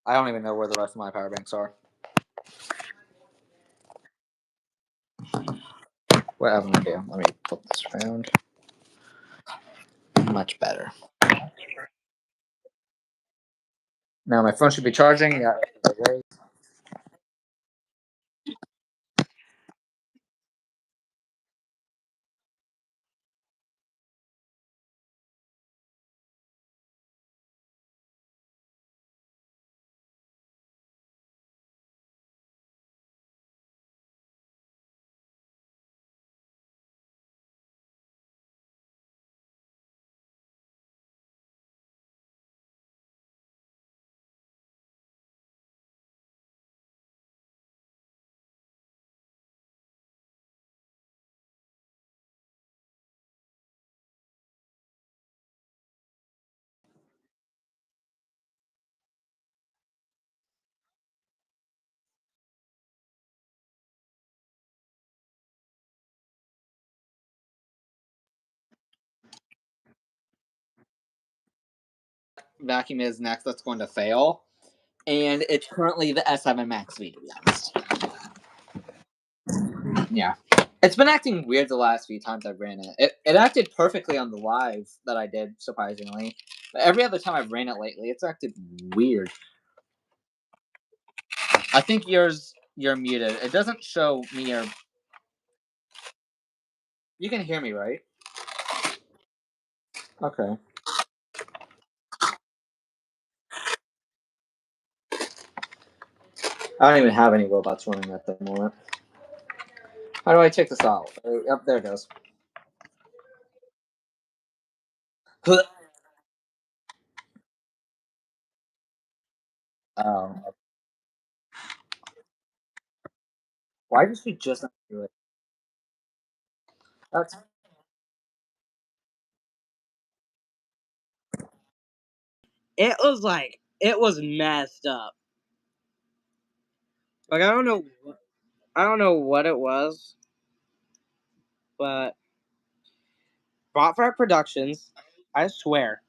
I don't even know where the rest of my power banks are. What am I gonna do? Let me flip this around. Much better. Now my phone should be charging. Yeah. Vacuum is next. That's going to fail, and it's currently the S7 Max V. To be honest. Yeah. It's been acting weird the last few times I've ran it. It acted perfectly on the live that I did, surprisingly. But every other time I've ran it lately, it's acted weird. I think you're muted. It doesn't show me or you can hear me, right? Okay. I don't even have any robots running at the moment. How do I take this out? Yep, there it goes. Um, why did she just not do it? That's it was messed up. Like I don't know what it was, but Botfrat Productions, I swear.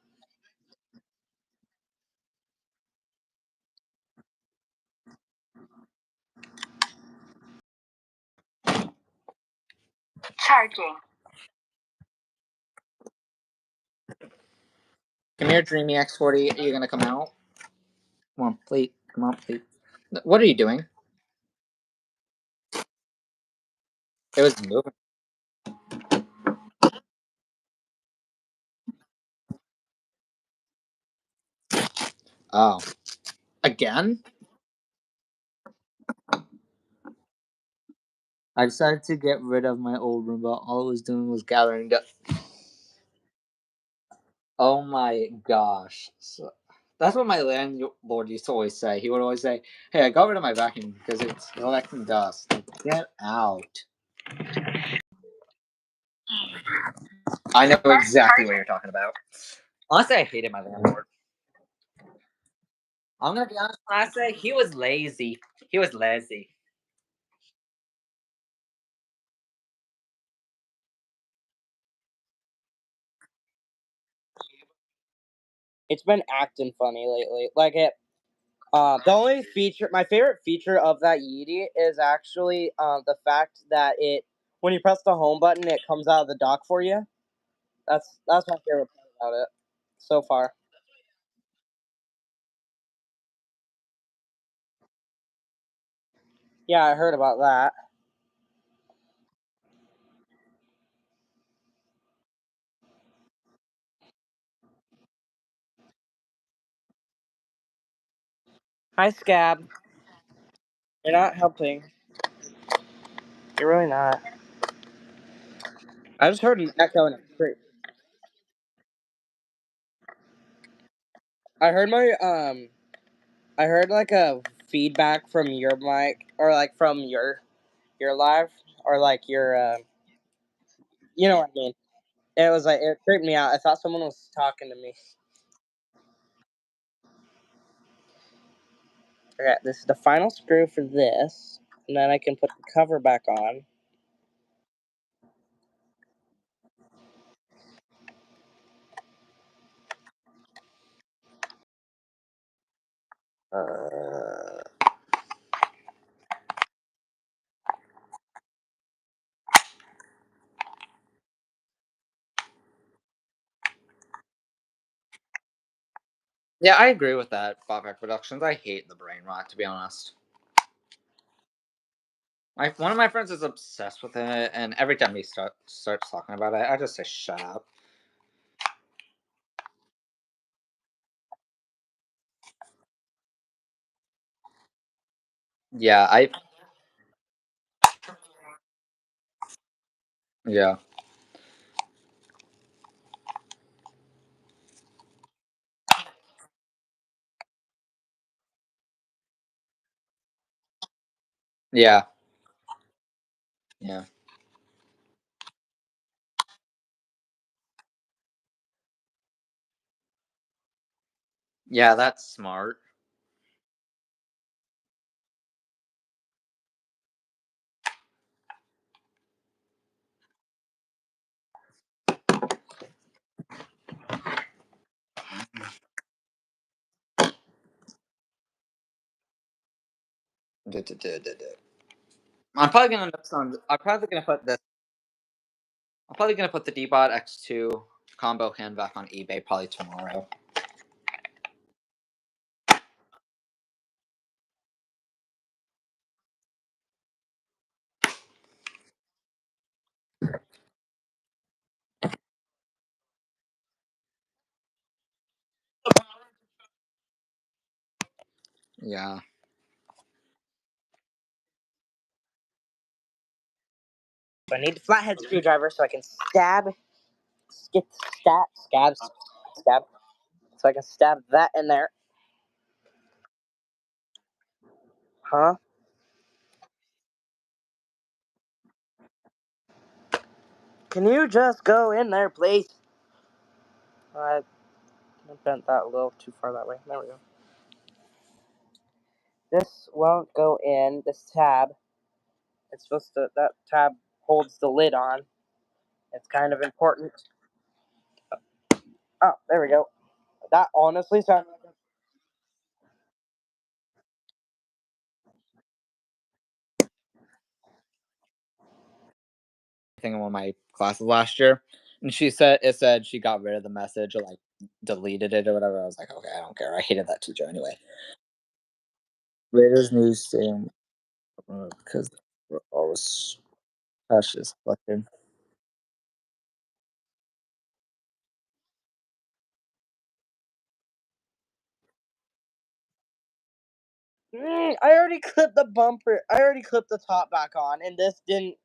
Charging. come here, Dreamy X40. Are you gonna come out? Come on, please. Come on, please. What are you doing? It was moving. Oh, again? I decided to get rid of my old robot. All it was doing was gathering dust. Oh my gosh. So, that's what my landlord used to always say. He would always say, "Hey, I got rid of my vacuum because it's collecting dust. Like, get out." I know exactly what you're talking about. Honestly, I hated my landlord. I'm gonna be honest. Honestly, he was lazy. He was lazy. It's been acting funny lately. Like it. The only feature, my favorite feature of that Yeetie is actually the fact that when you press the home button, it comes out of the dock for you. That's my favorite part about it so far. Yeah, I heard about that. Hi, Scab. You're not helping. You're really not. I just heard an echo in the street. I heard my I heard like a feedback from your mic or like from your live or like your you know what I mean. It was like it creeped me out. I thought someone was talking to me. Okay, this is the final screw for this, and then I can put the cover back on. Uh, Yeah, I agree with that, Bobak Productions. I hate the brain rot, to be honest. One of my friends is obsessed with it, and every time he starts talking about it, I just say, shut up. Yeah, yeah. Yeah. Yeah. Yeah, that's smart. I'm probably gonna I'm probably gonna put this. I'm probably gonna put the Dbot X2 combo hand back on eBay probably tomorrow. Yeah. So I need the flathead screwdriver so I can stab, so I can stab that in there. Huh? Can you just go in there, please? I bent that a little too far that way. There we go. This won't go in. This tab. It's supposed to. That tab holds the lid on. It's kind of important. Oh, there we go. That honestly sounds like Thing in one of my classes last year, and it said she got rid of the message or like deleted it or whatever. I was like, okay, I don't care. I hated that teacher anyway. Raiders news saying because we're always precious fucking. I already clipped the bumper. I already clipped the top back on, and this didn't.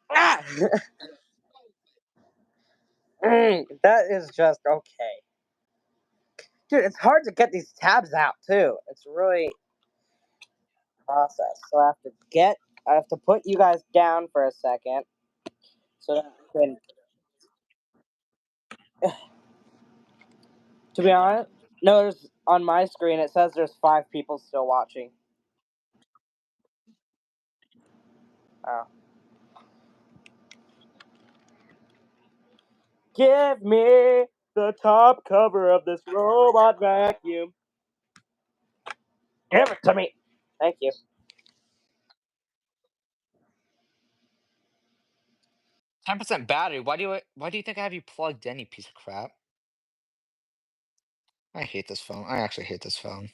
Ah! That is just okay. Dude, it's hard to get these tabs out, too. It's really a process. So I have to put you guys down for a second. So that I can, to be honest, no, there's, on my screen, it says there's 5 people still watching. Oh. Give me the top cover of this robot vacuum. Give it to me. Thank you. 10% battery. Why do you think I have you plugged in, you piece of crap? I hate this phone. I actually hate this phone.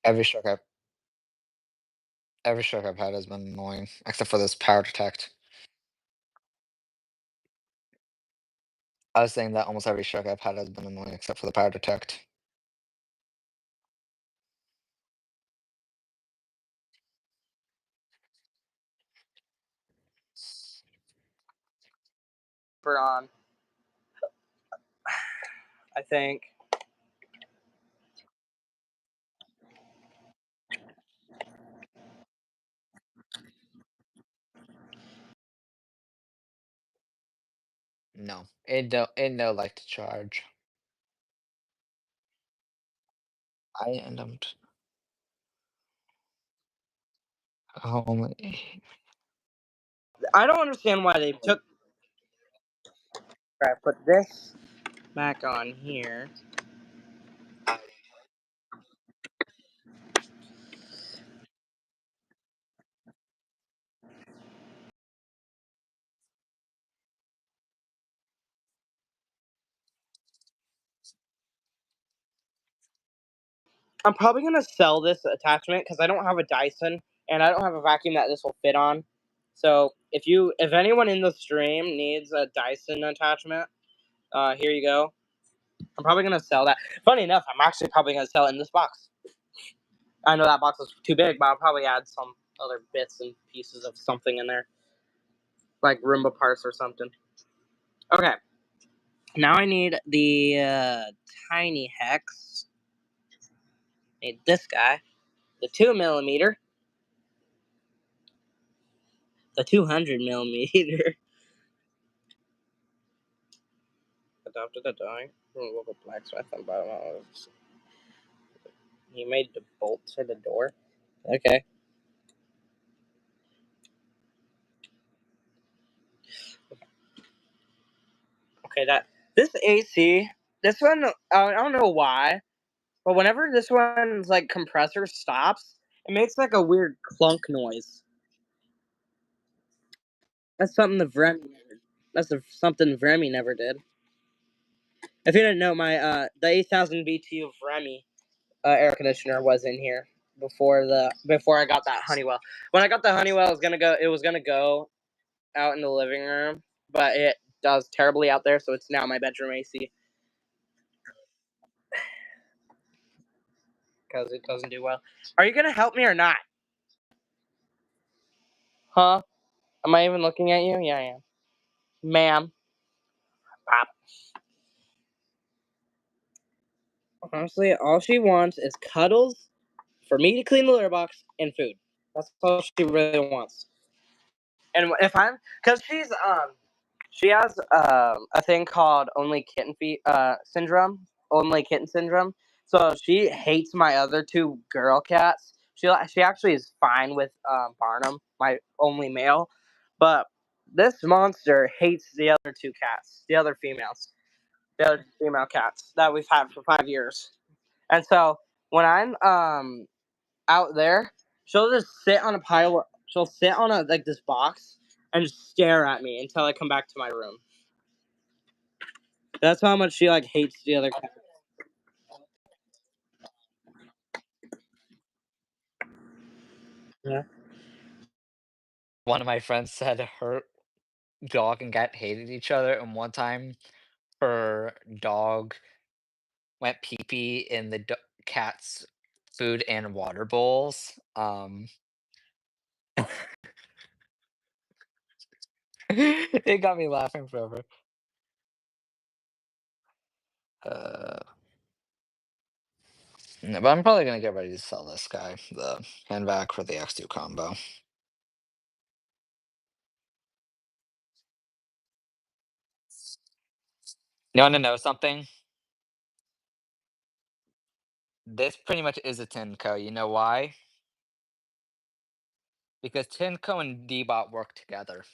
Every stroke I've every stroke I've had has been annoying, except for this power detect. I was saying that almost every stroke I've had has been annoying except for the power detect. We're on, I think. No, it no like to charge. I end up oh my I don't understand why they took. I put this back on here. I'm probably gonna sell this attachment because I don't have a Dyson and I don't have a vacuum that this will fit on. So if anyone in the stream needs a Dyson attachment, here you go. I'm probably gonna sell that. Funny enough, I'm actually probably gonna sell it in this box. I know that box is too big, but I'll probably add some other bits and pieces of something in there, like Roomba parts or something. Okay, now I need the tiny hex. Need this guy, the 2 millimeter, the 200 millimeter. Adopted the die from a local blacksmith and bottom of. He made the bolt to the door. Okay. Okay, that this AC, this one, I don't know why, but whenever this one's like compressor stops, it makes like a weird clunk noise. That's something the Vremi never. Something Vremi never did. If you didn't know, my the 8000 BTU Vremi air conditioner was in here before I got that Honeywell. When I got the Honeywell, it was gonna go out in the living room, but it does terribly out there, so it's now my bedroom AC because it doesn't do well. Are you gonna help me or not? Huh? Am I even looking at you? Yeah, I am. Ma'am. Pop. Honestly, all she wants is cuddles for me to clean the litter box and food. That's all she really wants. And if I'm, cause she has a thing called only kitten syndrome. So she hates my other two girl cats. She actually is fine with Barnum, my only male, but this monster hates the other two cats, the other female cats that we've had for 5 years. And so when I'm out there, she'll just sit on a pile. She'll sit on a like this box and just stare at me until I come back to my room. That's how much she like hates the other cat. Yeah. one of my friends said her dog and cat hated each other, and one time her dog went pee pee in the cat's food and water bowls. It got me laughing forever. Uh, no, but I'm probably gonna get ready to sell this guy, the handbag for the X2 combo. You wanna know something? This pretty much is a Tinko. You know why? Because Tinko and D-Bot work together.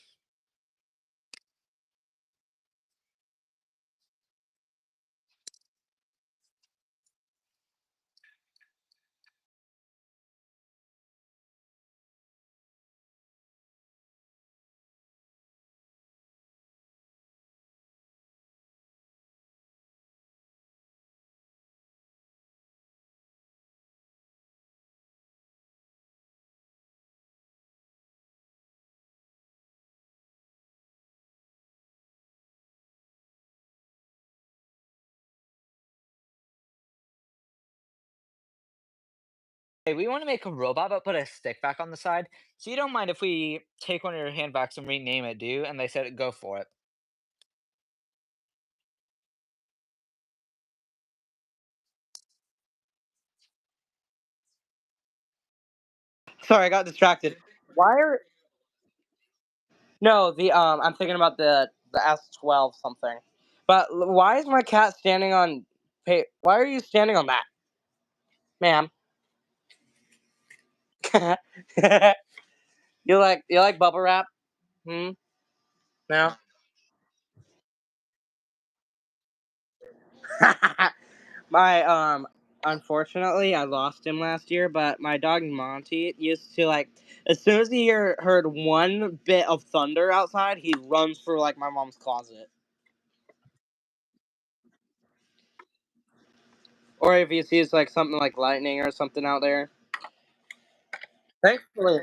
Hey, we want to make a robot, but put a stick back on the side. So you don't mind if we take one of your handbacks and rename it, do you? And they said, go for it. Sorry, I got distracted. Why are no the I'm thinking about the S12 something. But why is my cat standing on? Why are you standing on that, ma'am? you like bubble wrap? Hmm. No. My unfortunately I lost him last year, but my dog Monty used to like as soon as he heard one bit of thunder outside, he runs for like my mom's closet. Or if he sees like something like lightning or something out there. Thankfully,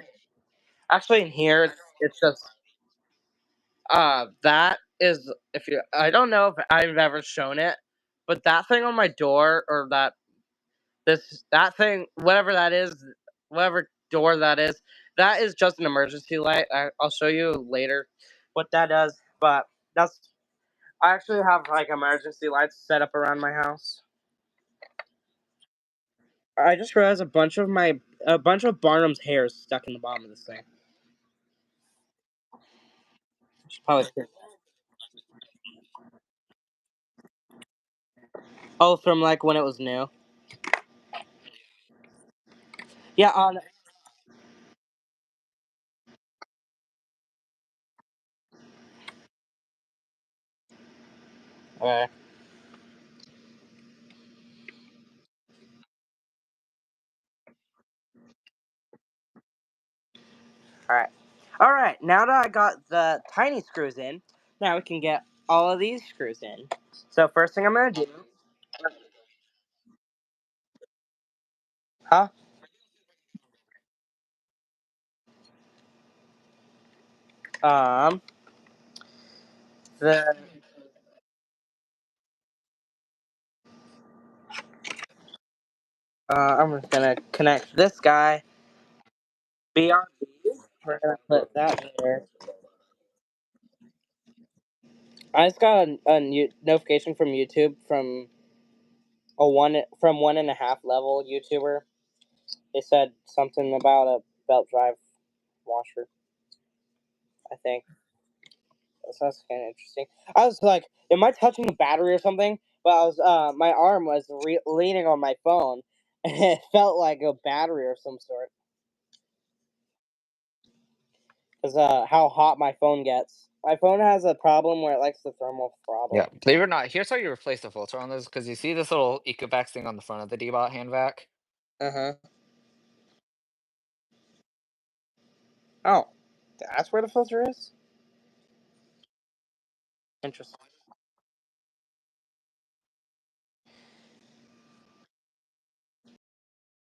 actually in here it's just that is if you I don't know if I've ever shown it, but that thing on my door or that thing, whatever that is, whatever door that is just an emergency light. I'll show you later what that does. But that's I actually have like emergency lights set up around my house. I just realized a bunch of Barnum's hairs stuck in the bottom of this thing. Should probably oh, from like when it was new. Yeah. On. Okay. All right. All right. Now that I got the tiny screws in, now we can get all of these screws in. So first thing I'm gonna do, huh? Um, the I'm just gonna connect this guy. BRB. We're gonna put that there. I just got a notification from YouTube from 1.5 level YouTuber. They said something about a belt drive washer. I think that's kind of interesting. I was like, am I touching the battery or something? But I was my arm was leaning on my phone, and it felt like a battery or some sort. Because how hot my phone gets. My phone has a problem where it likes the thermal Yeah, throttle. believe it or not, here's how you replace the filter on this. Because you see this little Ecovacs thing on the front of the D-Bot hand vac? Uh huh. Oh, that's where the filter is. Interesting.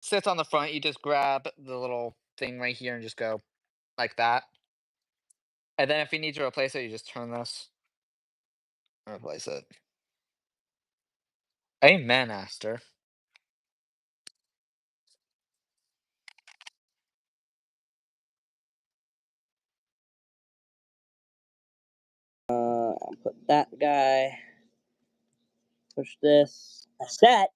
Sits on the front, you just grab the little thing right here and just go like that. And then if you need to replace it, you just turn this and replace it. Amen, Aster. I'll put that guy. Push this. Set.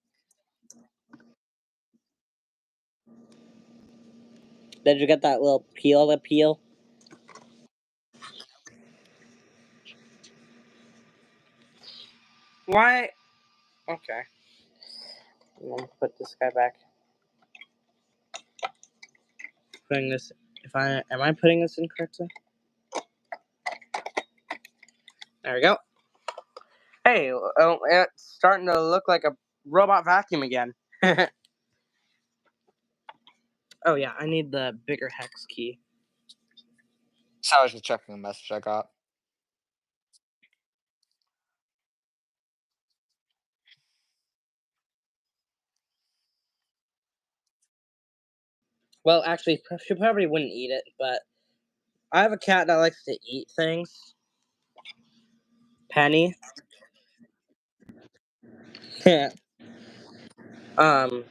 Did you get that little peel to peel? Why? Okay. I'm gonna put this guy back. Putting this. If I am I putting this in correctly? There we go. Hey, it's starting to look like a robot vacuum again. Oh yeah, I need the bigger hex key. So I was just checking the message I got. Well, actually, she probably wouldn't eat it, but I have a cat that likes to eat things. Penny. um,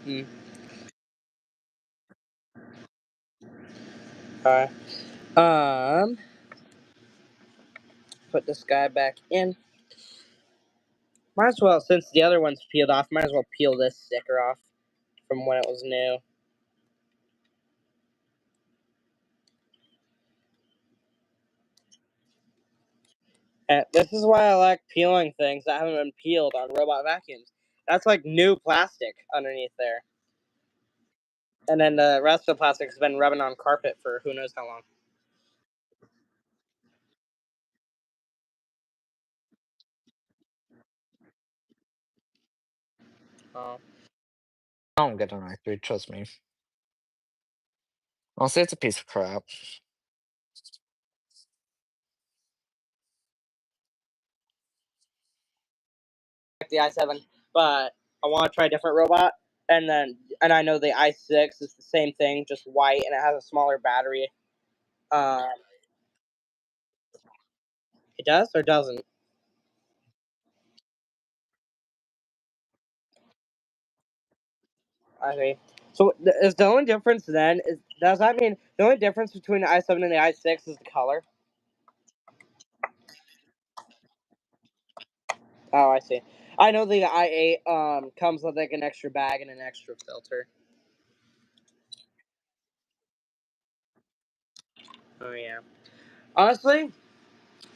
Mm. Alright. Um, put this guy back in. Might as well, since the other one's peeled off, might as well peel this sticker off from when it was new. And this is why I like peeling things that haven't been peeled on robot vacuums. That's like new plastic underneath there. And then the rest of the plastic has been rubbing on carpet for who knows how long. Oh. I don't get an i3, trust me. I'll say it's a piece of crap. Like the i7, but I want to try a different robot. And I know the i6 is the same thing, just white, and it has a smaller battery. Um, it does or doesn't? I mean, so is the only difference then? Does that mean the only difference between the i7 and the i6 is the color? Oh, I see. I know the i8 comes with like an extra bag and an extra filter. Oh yeah. Honestly,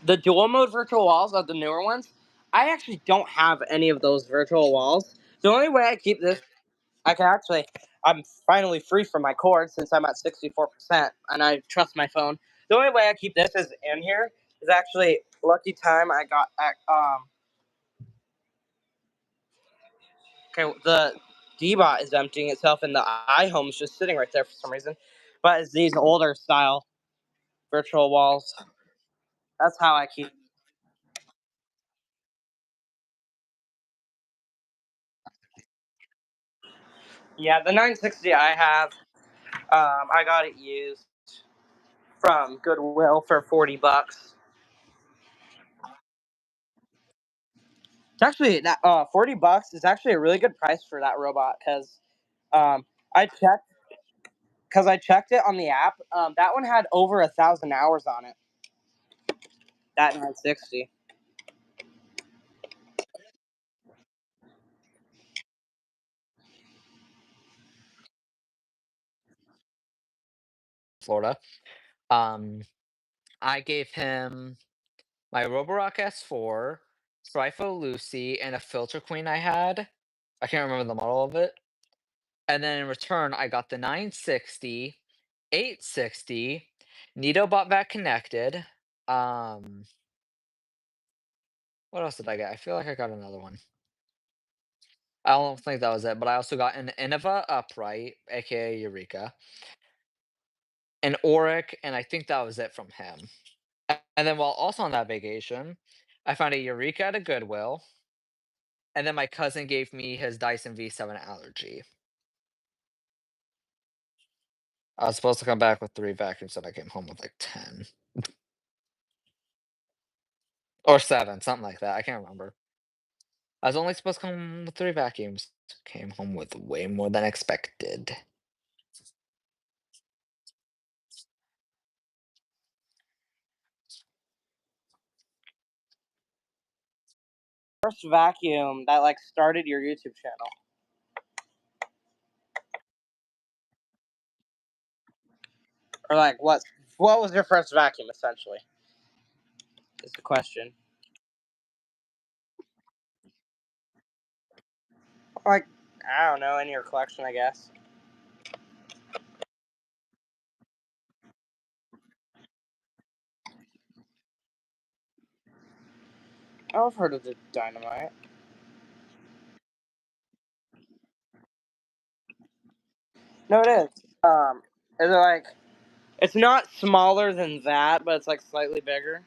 the dual mode virtual walls of the newer ones, I actually don't have any of those virtual walls. The only way I keep this, I can actually, I'm finally free from my cord since I'm at 64%, and I trust my phone. The only way I keep this is in here is actually lucky time I got at, okay, the D-bot is emptying itself, and the iHome is just sitting right there for some reason. But it's these older style virtual walls. That's how I keep. Yeah, the 960 I have, I got it used from Goodwill for $40. It's actually that $40 is actually a really good price for that robot because um, I checked I checked it on the app. That one had over 1,000 hours on it. That 960. Florida. Um, I gave him my Roborock S4, Trifo Lucy, and a Filter Queen I had. I can't remember the model of it. And then in return, I got the 960, 860, Nito Back Connected. Um, what else did I get? I feel like I got another one. I don't think that was it, but I also got an Innova Upright, aka Eureka, an Auric, and I think that was it from him. And then while also on that vacation, I found a Eureka at a Goodwill, and then my cousin gave me his Dyson V7 Allergy. I was supposed to come back with 3 vacuums, and I came home with like 10 or 7, something like that. I can't remember. I was only supposed to come with 3 vacuums. Came home with way more than expected. First vacuum that like started your YouTube channel, or like what was your first vacuum essentially? Is the question. Like I don't know, in your collection, I guess. I've heard of the dynamite. No, it is. Is it like it's not smaller than that, but it's like slightly bigger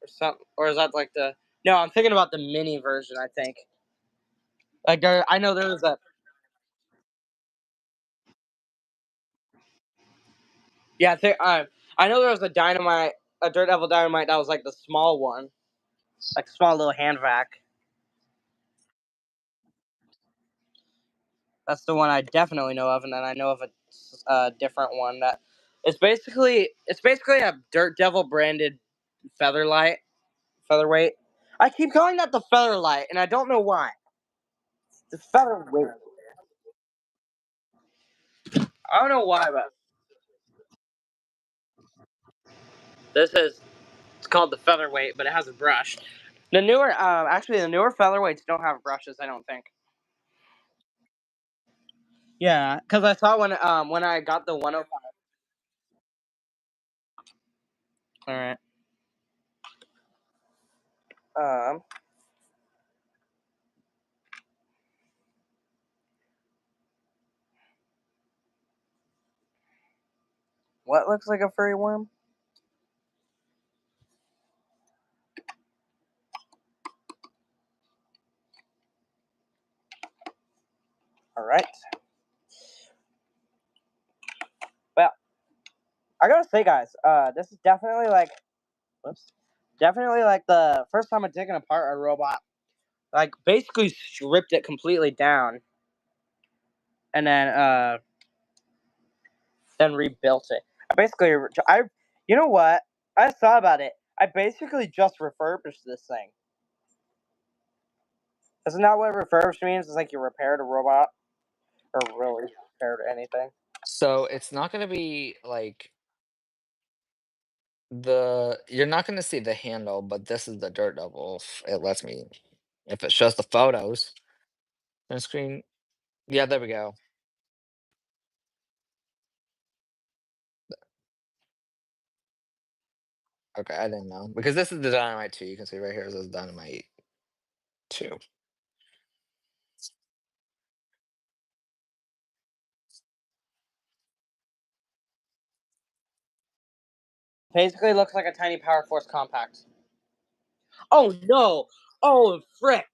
or something? Or is that like the? No, I'm thinking about the mini version. I think like I know there was a. Yeah, I know there was a dynamite, a Dirt Devil dynamite that was like the small one, like small little hand vac. That's the one I definitely know of, and then I know of a different one that it's basically a Dirt Devil branded featherlight featherweight. I keep calling that the featherlight, and I don't know why. The featherweight. I don't know why, but this is it's called the featherweight, but it has a brush. The newer featherweights don't have brushes. I don't think. Yeah, because I saw when I got the 105. All right. Um, what looks like a furry worm? All right. Well, I gotta say, guys, this is definitely like, whoops, definitely like the first time I'm taking apart a robot. Like, basically stripped it completely down, and then rebuilt it. You know what? I thought about it. I basically just refurbished this thing. Isn't that what refurbished means? It's like you repaired a robot, or really repaired anything. So it's not gonna be like the you're not gonna see the handle, but this is the Dirt Devil. It lets me if it shows the photos on screen. Yeah, there we go. Okay, I didn't know because this is the Dynamite 2. You can see right here it says Dynamite 2. Basically, looks like a tiny Power Force compact. Oh no! Oh frick!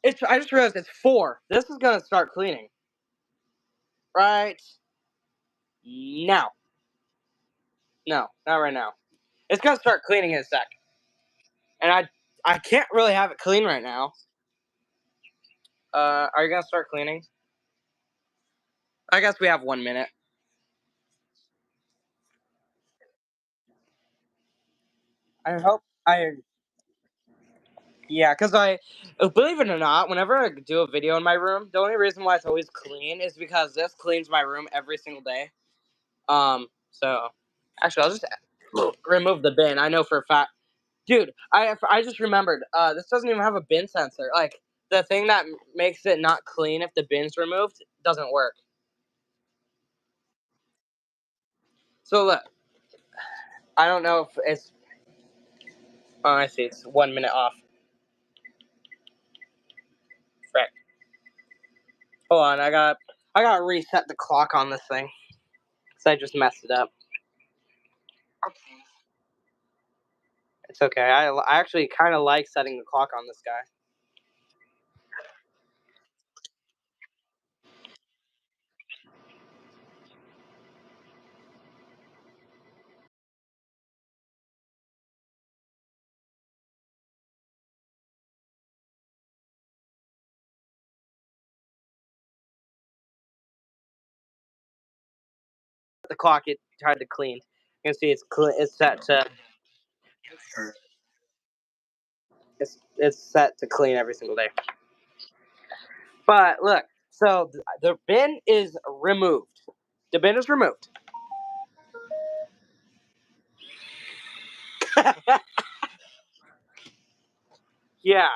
I just realized it's 4. This is gonna start cleaning right now. No, not right now. It's gonna start cleaning in a sec, and I can't really have it clean right now. Are you gonna start cleaning? I guess we have 1 minute. I hope I Yeah, because believe it or not, whenever I do a video in my room, the only reason why it's always clean is because this cleans my room every single day. So actually, I'll just remove the bin. I know for a fact, dude. I just remembered. This doesn't even have a bin sensor. Like the thing that makes it not clean if the bin's removed doesn't work. So look, I don't know if it's. Oh, I see. It's 1 minute off. Frick. Hold on. I got to reset the clock on this thing because I just messed it up. It's okay. I actually kind of like setting the clock on this guy. The clock it tried to clean. You can see it's set to it's set to clean every single day. But look, so the bin is removed. The bin is removed. Yeah.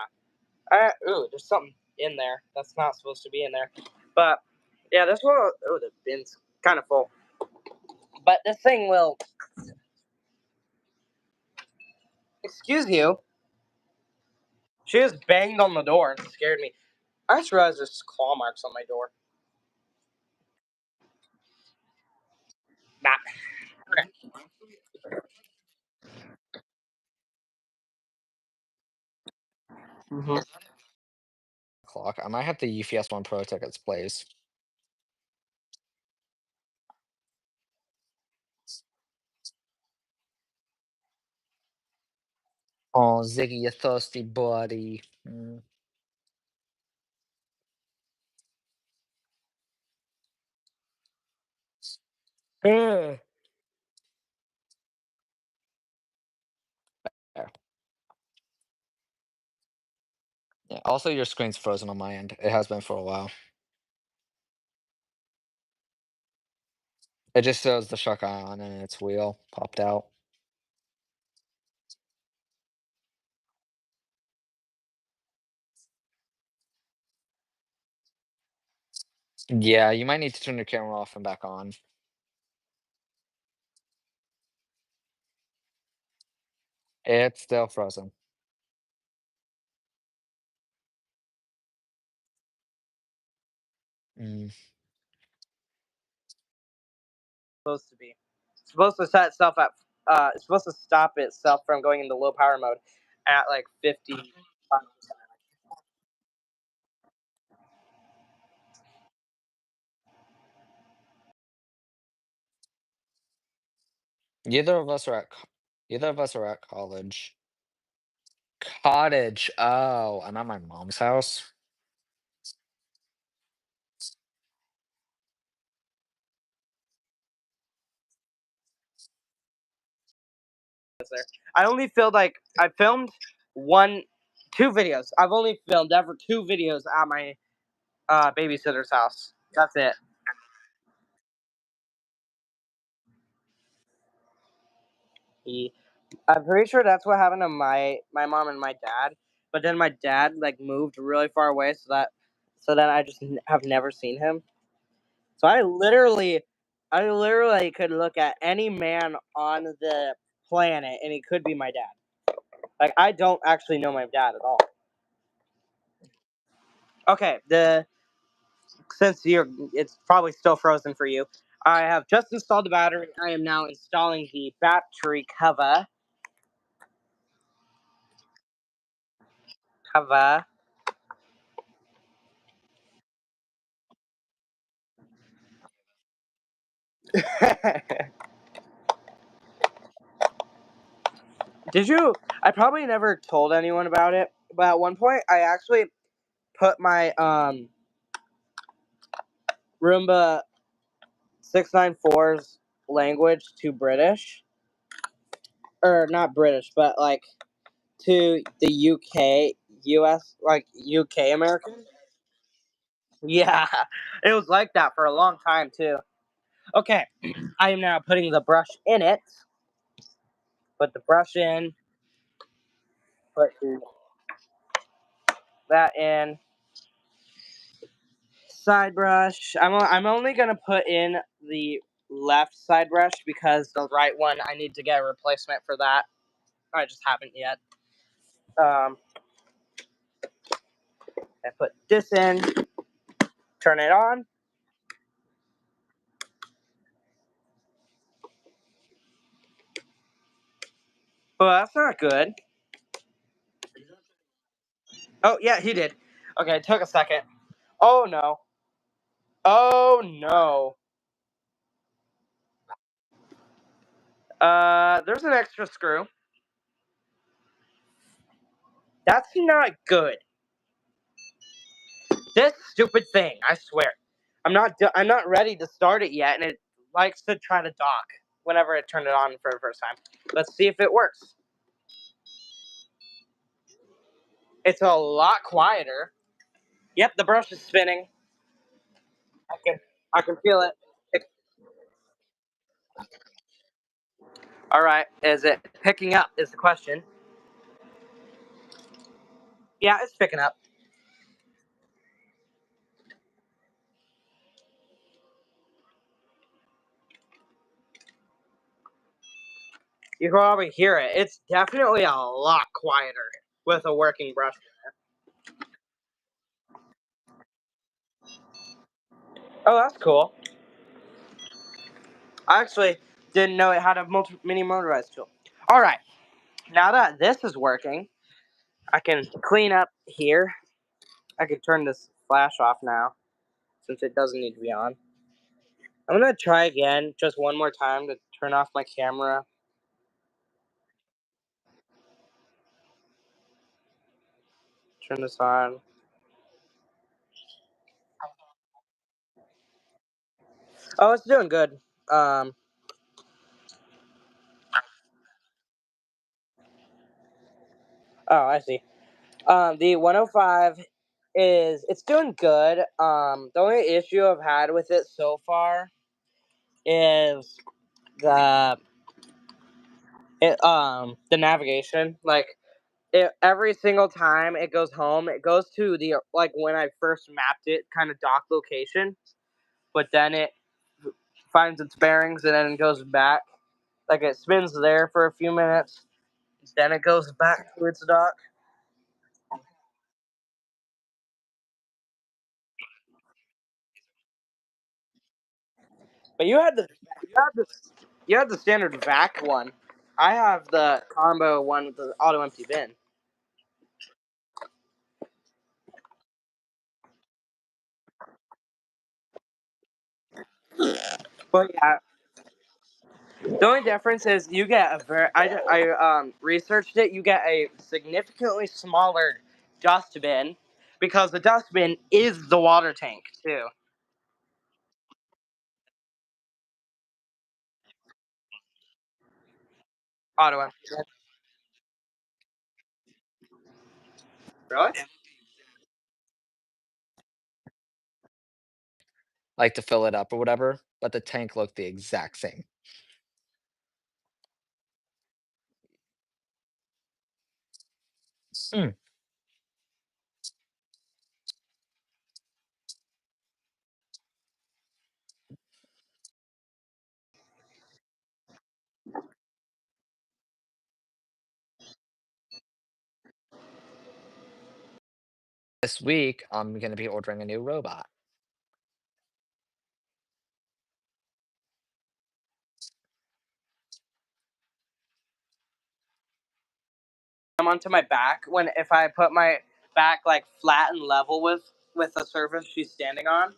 Ooh, there's something in there that's not supposed to be in there. But yeah, this one. Oh, the bin's kind of full. But this thing will. Excuse you. She just banged on the door and scared me. I just realized there's claw marks on my door. Nah. Okay. Mhm. Clock. I might have the UPS One Pro take its place. Oh, Ziggy, you thirsty buddy. Mm. There. Yeah. Also, your screen's frozen on my end. It has been for a while. It just shows the shark eye on and its wheel popped out. Yeah, you might need to turn your camera off and back on. It's still frozen. Mm. Supposed to be. It's supposed to set itself at. It's supposed to stop itself from going into low power mode at like 50. Neither of us are at either of us are at college. Cottage. Oh, I'm at my mom's house. There. I only filmed like I filmed one, two videos. I've only filmed ever two videos at my babysitter's house. That's it. He, I'm pretty sure that's what happened to my mom and my dad. But then my dad like moved really far away, so then I just have never seen him. So I literally could look at any man on the planet, and he could be my dad. Like I don't actually know my dad at all. Okay, the since it's probably still frozen for you. I have just installed the battery. I am now installing the battery cover. Cover. Did you? I probably never told anyone about it, but at one point I actually put my Roomba 694's language to British, or not British, but like to the UK, US, like UK American. Yeah, it was like that for a long time too. Okay, I am now putting the brush in it. Put the brush in. Put that in. Side brush. I'm only gonna put in the left side brush because the right one I need to get a replacement for that. I just haven't yet. I put this in. Turn it on. Oh, that's not good. Oh yeah, he did. Okay, it took a second. Oh no. Oh no. There's an extra screw. That's not good. This stupid thing, I swear. I'm not ready to start it yet, and it likes to try to dock whenever I turn it on for the first time. Let's see if it works. It's a lot quieter. Yep, the brush is spinning. I can I can feel it. All right, is it picking up? Is the question. Yeah, it's picking up. You can probably hear it. It's definitely a lot quieter with a working brush. Oh, that's cool. I actually didn't know it had a mini motorized tool. All right, now that this is working, I can clean up here. I can turn this flash off now since it doesn't need to be on. I'm gonna try again just one more time to turn off my camera. Turn this on. Oh, it's doing good. Oh, I see. The 105 it's doing good. The only issue I've had with it so far is the the navigation. Like every single time it goes home, it goes to the like when I first mapped it kind of dock location, but then it finds its bearings and then goes back. Like it spins there for a few minutes, then it goes back to its dock. But you had the you had the standard vac one. I have the combo one with the auto empty bin. But yeah, the only difference is you get a very. I researched it. You get a significantly smaller dustbin because the dustbin is the water tank too. Auto empty bin. Really? like to fill it up or whatever, but the tank looked the exact same. Hmm. This week, I'm gonna be ordering a new robot. I'm onto my back when if I put my back like flat and level with the surface she's standing on,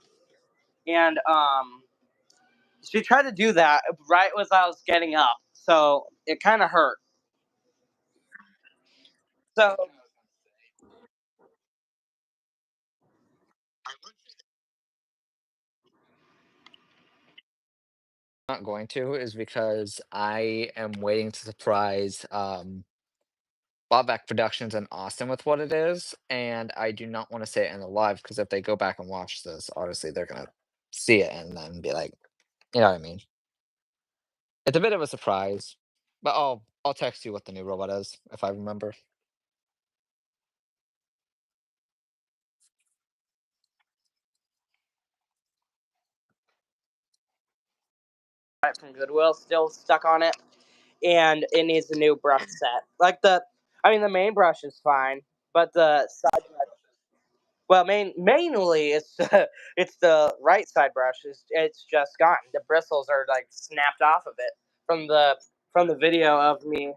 and she tried to do that right as I was getting up, so it kind of hurt. So Not going to is because I am waiting to surprise Bobak Productions in Austin with what it is, and I do not want to say it in the live because if they go back and watch this, obviously they're gonna see it and then be like, you know what I mean? It's a bit of a surprise, but I'll text you what the new robot is if I remember. from Goodwill still stuck on it, and it needs a new brush set. Like I mean, the main brush is fine, but the side brush. Well, mainly it's it's the right side brush. It's just gone. The bristles are like snapped off of it from the video of me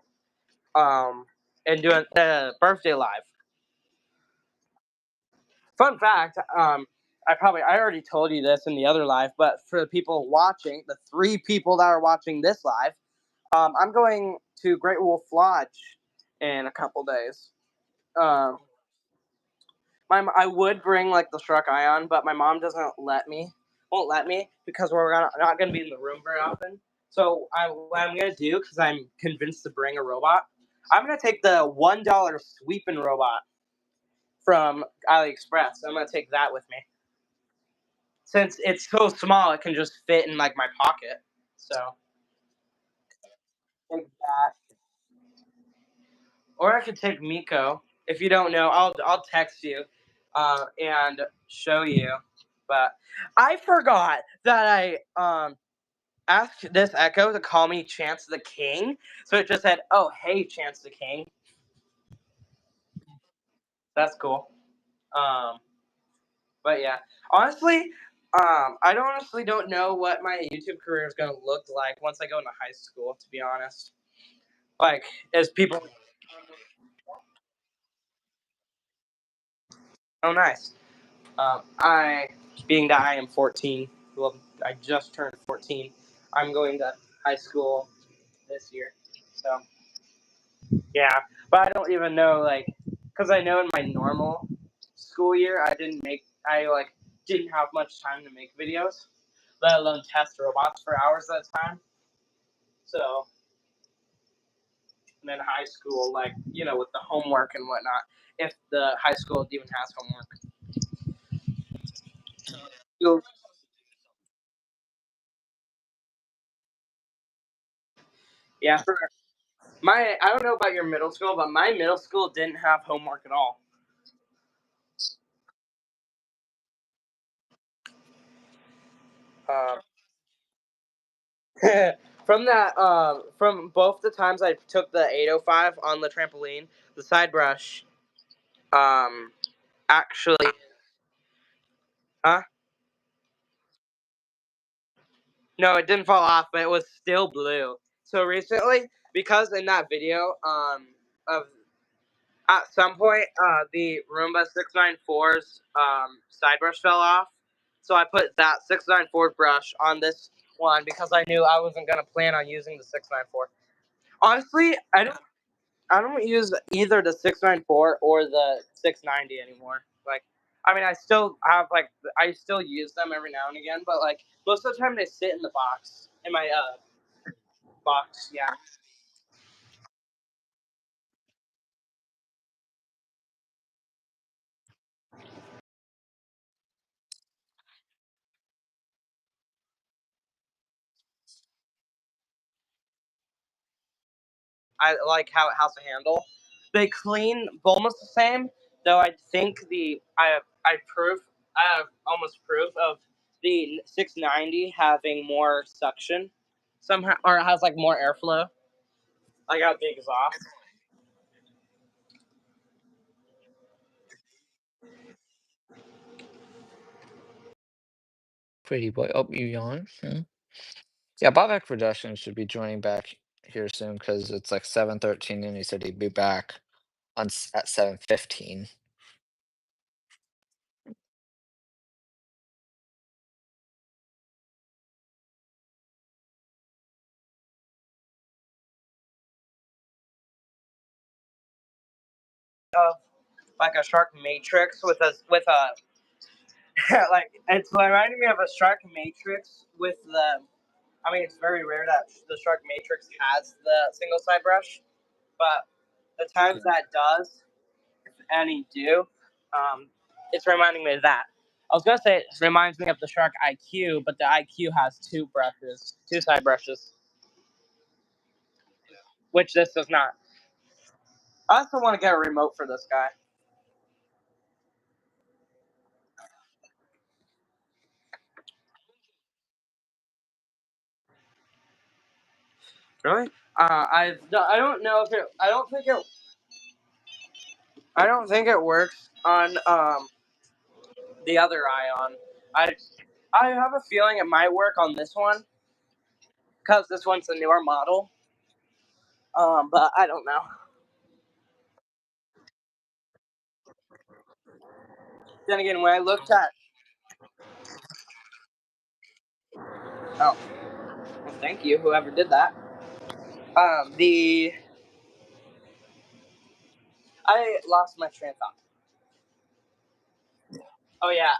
um and doing the birthday live. Fun fact, I already told you this in the other live, but for the people watching, the three people that are watching this live, I'm going to Great Wolf Lodge in a couple days. Um, I would bring like the Struck Ion, but my mom won't let me because not gonna be in the room very often. So what I'm gonna do because I'm convinced to bring a robot. I'm gonna take the $1 sweeping robot from AliExpress. I'm gonna take that with me since it's so small. It can just fit in like my pocket. So take that. Or I could take Miko. If you don't know, I'll text you, and show you. But I forgot that I asked this Echo to call me Chance the King, so it just said, "Oh, hey, Chance the King." That's cool. Um, but yeah, honestly, I don't honestly don't know what my YouTube career is gonna look like once I go into high school. To be honest, like as people, oh nice. I, being that I am 14, well, I just turned 14. I'm going to high school this year. So, yeah. But I don't even know, like, because I know in my normal school year, I like, didn't have much time to make videos. let alone test robots for hours at a time. So, and then high school, like, with the homework and whatnot, if the high school even has homework. You'll, yeah, I don't know about your middle school, but my middle school didn't have homework at all. Uh, from both the times I took the 805 on the trampoline, the side brush, um, actually, huh? No, it didn't fall off, but it was still blue. So recently, because in that video, of at some point, the Roomba 694's side brush fell off. So I put that 694 brush on this one because I knew I wasn't gonna plan on using the 694. Honestly, I don't use either the 694 or the 690 anymore. Like, I mean, I still use them every now and again, but like most of the time they sit in the box in my box. Yeah, I like how it has a handle. They clean almost the same, though. I think I have almost proof of the 690 having more suction somehow, or it has like more airflow, like how big exhaust. Pretty boy. Oh, you yawn? Hmm? Yeah, Bobak Production should be joining back here soon because it's like 7:13, and he said he'd be back at 7:15. Of like a shark matrix with a like it's reminding me of a shark matrix with the. I mean, it's very rare that the shark matrix has the single side brush, but the times that does, if any do, um, it's reminding me of that. I was gonna say it reminds me of the Shark IQ, but the IQ has two brushes, two side brushes, which this does not. I also want to get a remote for this guy. Really? I don't know if it. I don't think it works on the other Ion. I I have a feeling it might work on this one because this one's a newer model. But I don't know. Then again, when I looked at oh, well, thank you, whoever did that. The I lost my train of thought. Oh yeah.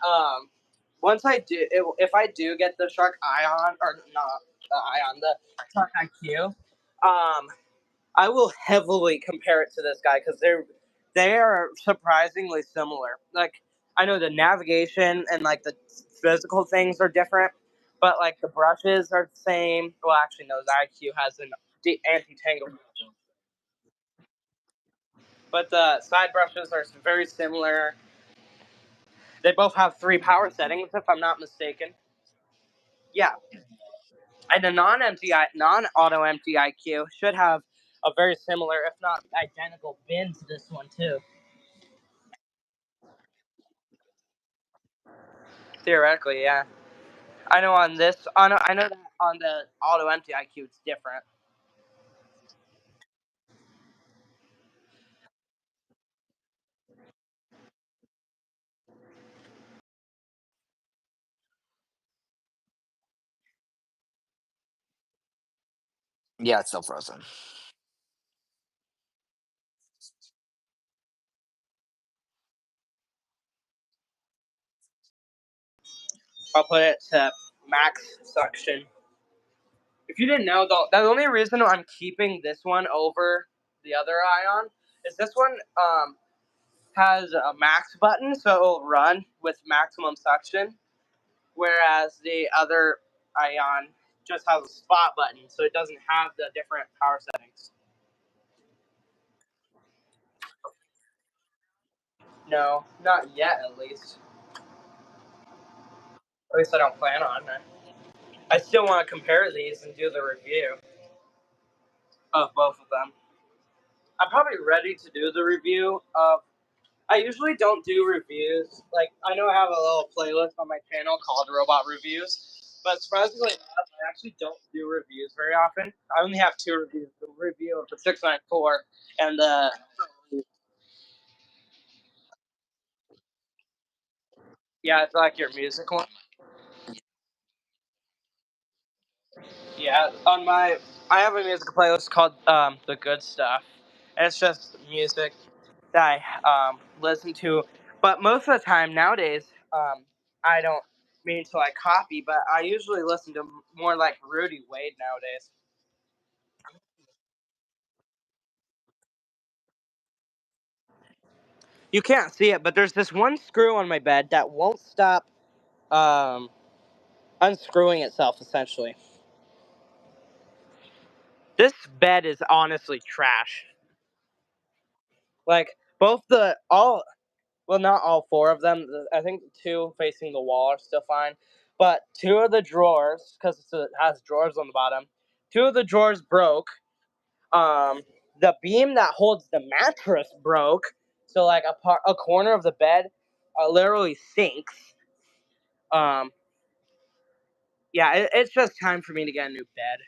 Once I do, if I do get the Shark Ion or not the Ion, the Shark IQ, I will heavily compare it to this guy because they are surprisingly similar. Like I know the navigation and like the physical things are different, but like the brushes are the same. Well, actually, no, the IQ has an anti-tangle, but the side brushes are very similar. They both have three power settings, if I'm not mistaken. Yeah, and the non-auto empty IQ should have a very similar, if not identical, bin to this one too. Theoretically, yeah. I know on this, I know that on the auto empty IQ it's different. Yeah, it's still frozen. I'll put it to max suction. If you didn't know, though, the only reason I'm keeping this one over the other ion is this one has a max button, so it will run with maximum suction, whereas the other ion just has a spot button, so it doesn't have the different power settings. No, not yet, at least. At least I don't plan on it. I still want to compare these and do the review of both of them. I'm probably ready to do the review of. I usually don't do reviews. Like, I know I have a little playlist on my channel called Robot Reviews, but surprisingly enough, I actually don't do reviews very often. I only have two reviews: the review of the 694 and the. Yeah, it's like your music one. Yeah, on my I have a music playlist called The Good Stuff, and it's just music that I listen to. But most of the time nowadays, I don't mean to like copy, but I usually listen to more like Rudy Wade nowadays. You can't see it, but there's this one screw on my bed that won't stop um, unscrewing itself. Essentially, this bed is honestly trash. Like both the all well, not all four of them. I think the two facing the wall are still fine, but two of the drawers, because it has drawers on the bottom, two of the drawers broke. Um, the beam that holds the mattress broke, so like a corner of the bed literally sinks. Um, yeah, it's just time for me to get a new bed.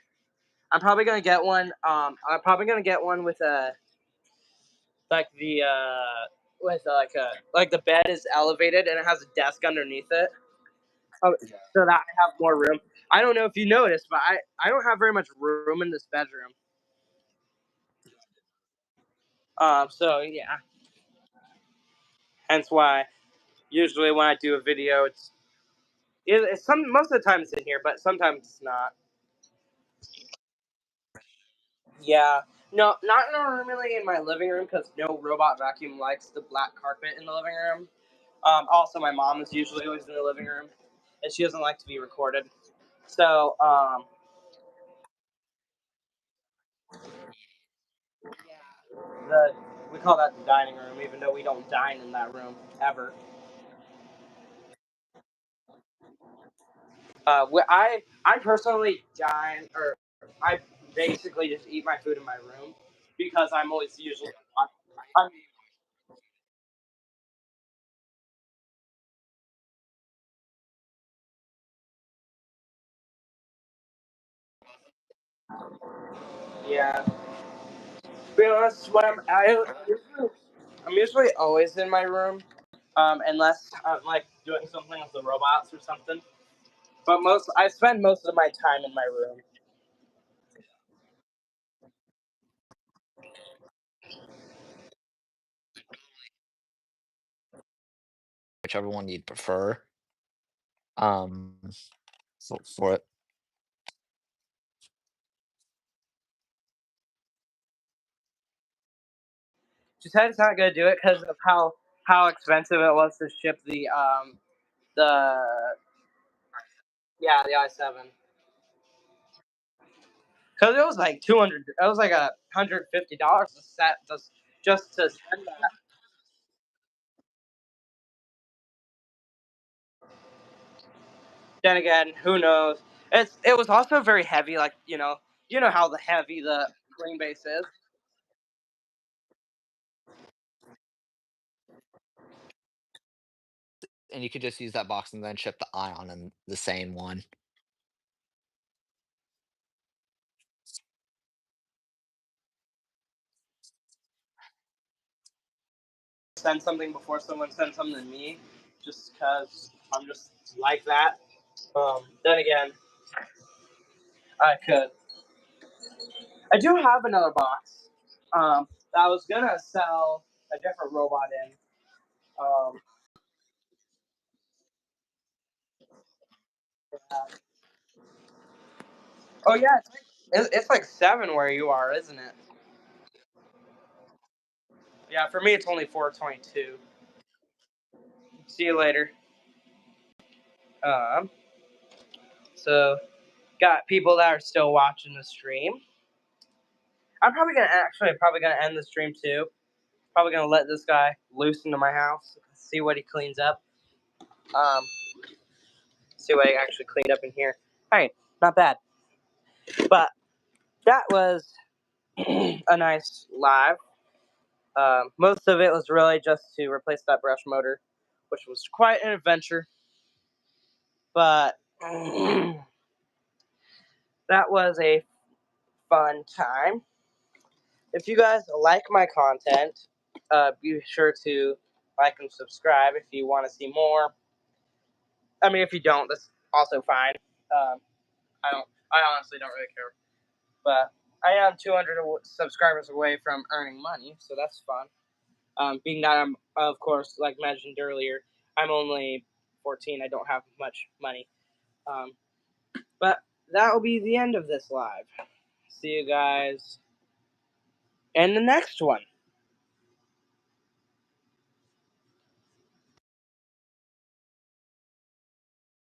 I'm probably gonna get one. I'm probably gonna get one with a like the with like the bed is elevated and it has a desk underneath it. So that I have more room. I don't know if you noticed, but I don't have very much room in this bedroom. So yeah, hence why usually when I do a video, it's some most of the time it's in here, but sometimes it's not. Yeah, no, not normally in my living room because no robot vacuum likes the black carpet in the living room. Also, my mom is usually always in the living room, and she doesn't like to be recorded. So the we call that the dining room, even though we don't dine in that room ever. I personally dine or I basically just eat my food in my room because I'm always usually I'm, yeah. To be honest, I'm usually always in my room, unless I'm like doing something with the robots or something. But I spend most of my time in my room. whichever one you'd prefer. Um, for it. She said it's not gonna do it because of how expensive it was to ship the yeah the i7. Because it was like 200. It was like $150 to set just to send that. Then again, who knows? It was also very heavy. Like you know how the heavy the green base is. And you could just use that box and then ship the ion in the same one. Send something before someone sends something to me, just because I'm just like that. Then again, I could. I do have another box. That I was gonna sell a different robot in. Um, Oh yeah, it's like 7 where you are, isn't it? Yeah, for me it's only 4:22. See you later. Um, so got people that are still watching the stream. I'm probably gonna end the stream too. Probably gonna let this guy loose into my house, see what he cleans up. Um, see what he actually cleaned up in here. Hey, not bad. But that was a nice live. Most of it was really just to replace that brush motor, which was quite an adventure. But that was a fun time. If you guys like my content, be sure to like and subscribe if you want to see more. I mean, if you don't, that's also fine. Um, I honestly don't really care. But I am 200 subscribers away from earning money, so that's fun. Being that I'm, of course, like mentioned earlier, I'm only 14. I don't have much money. But that will be the end of this live. See you guys in the next one.